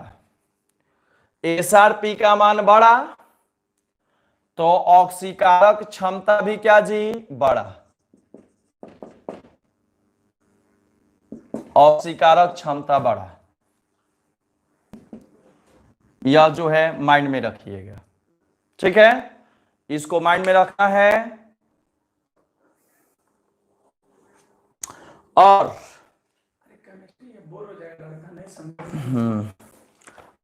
एसआरपी का मान बड़ा तो ऑक्सीकारक क्षमता भी क्या जी, बड़ा, ऑक्सीकारक क्षमता बड़ा। यह जो है माइंड में रखिएगा। ठीक है, इसको माइंड में रखना है।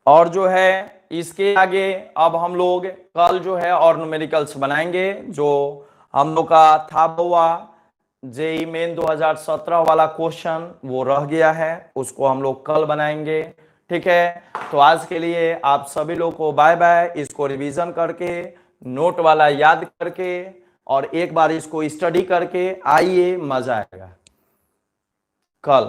और जो है इसके आगे अब हम लोग कल जो है और न्यूमेरिकल्स बनाएंगे, जो हम लोग का था हुआ जेईई मेन 2017 वाला क्वेश्चन वो रह गया है, उसको हम लोग कल बनाएंगे। ठीक है, तो आज के लिए आप सभी लोग को बाय बाय। इसको रिवीजन करके, नोट वाला याद करके और एक बार इसको स्टडी करके आइए, मजा आएगा। कल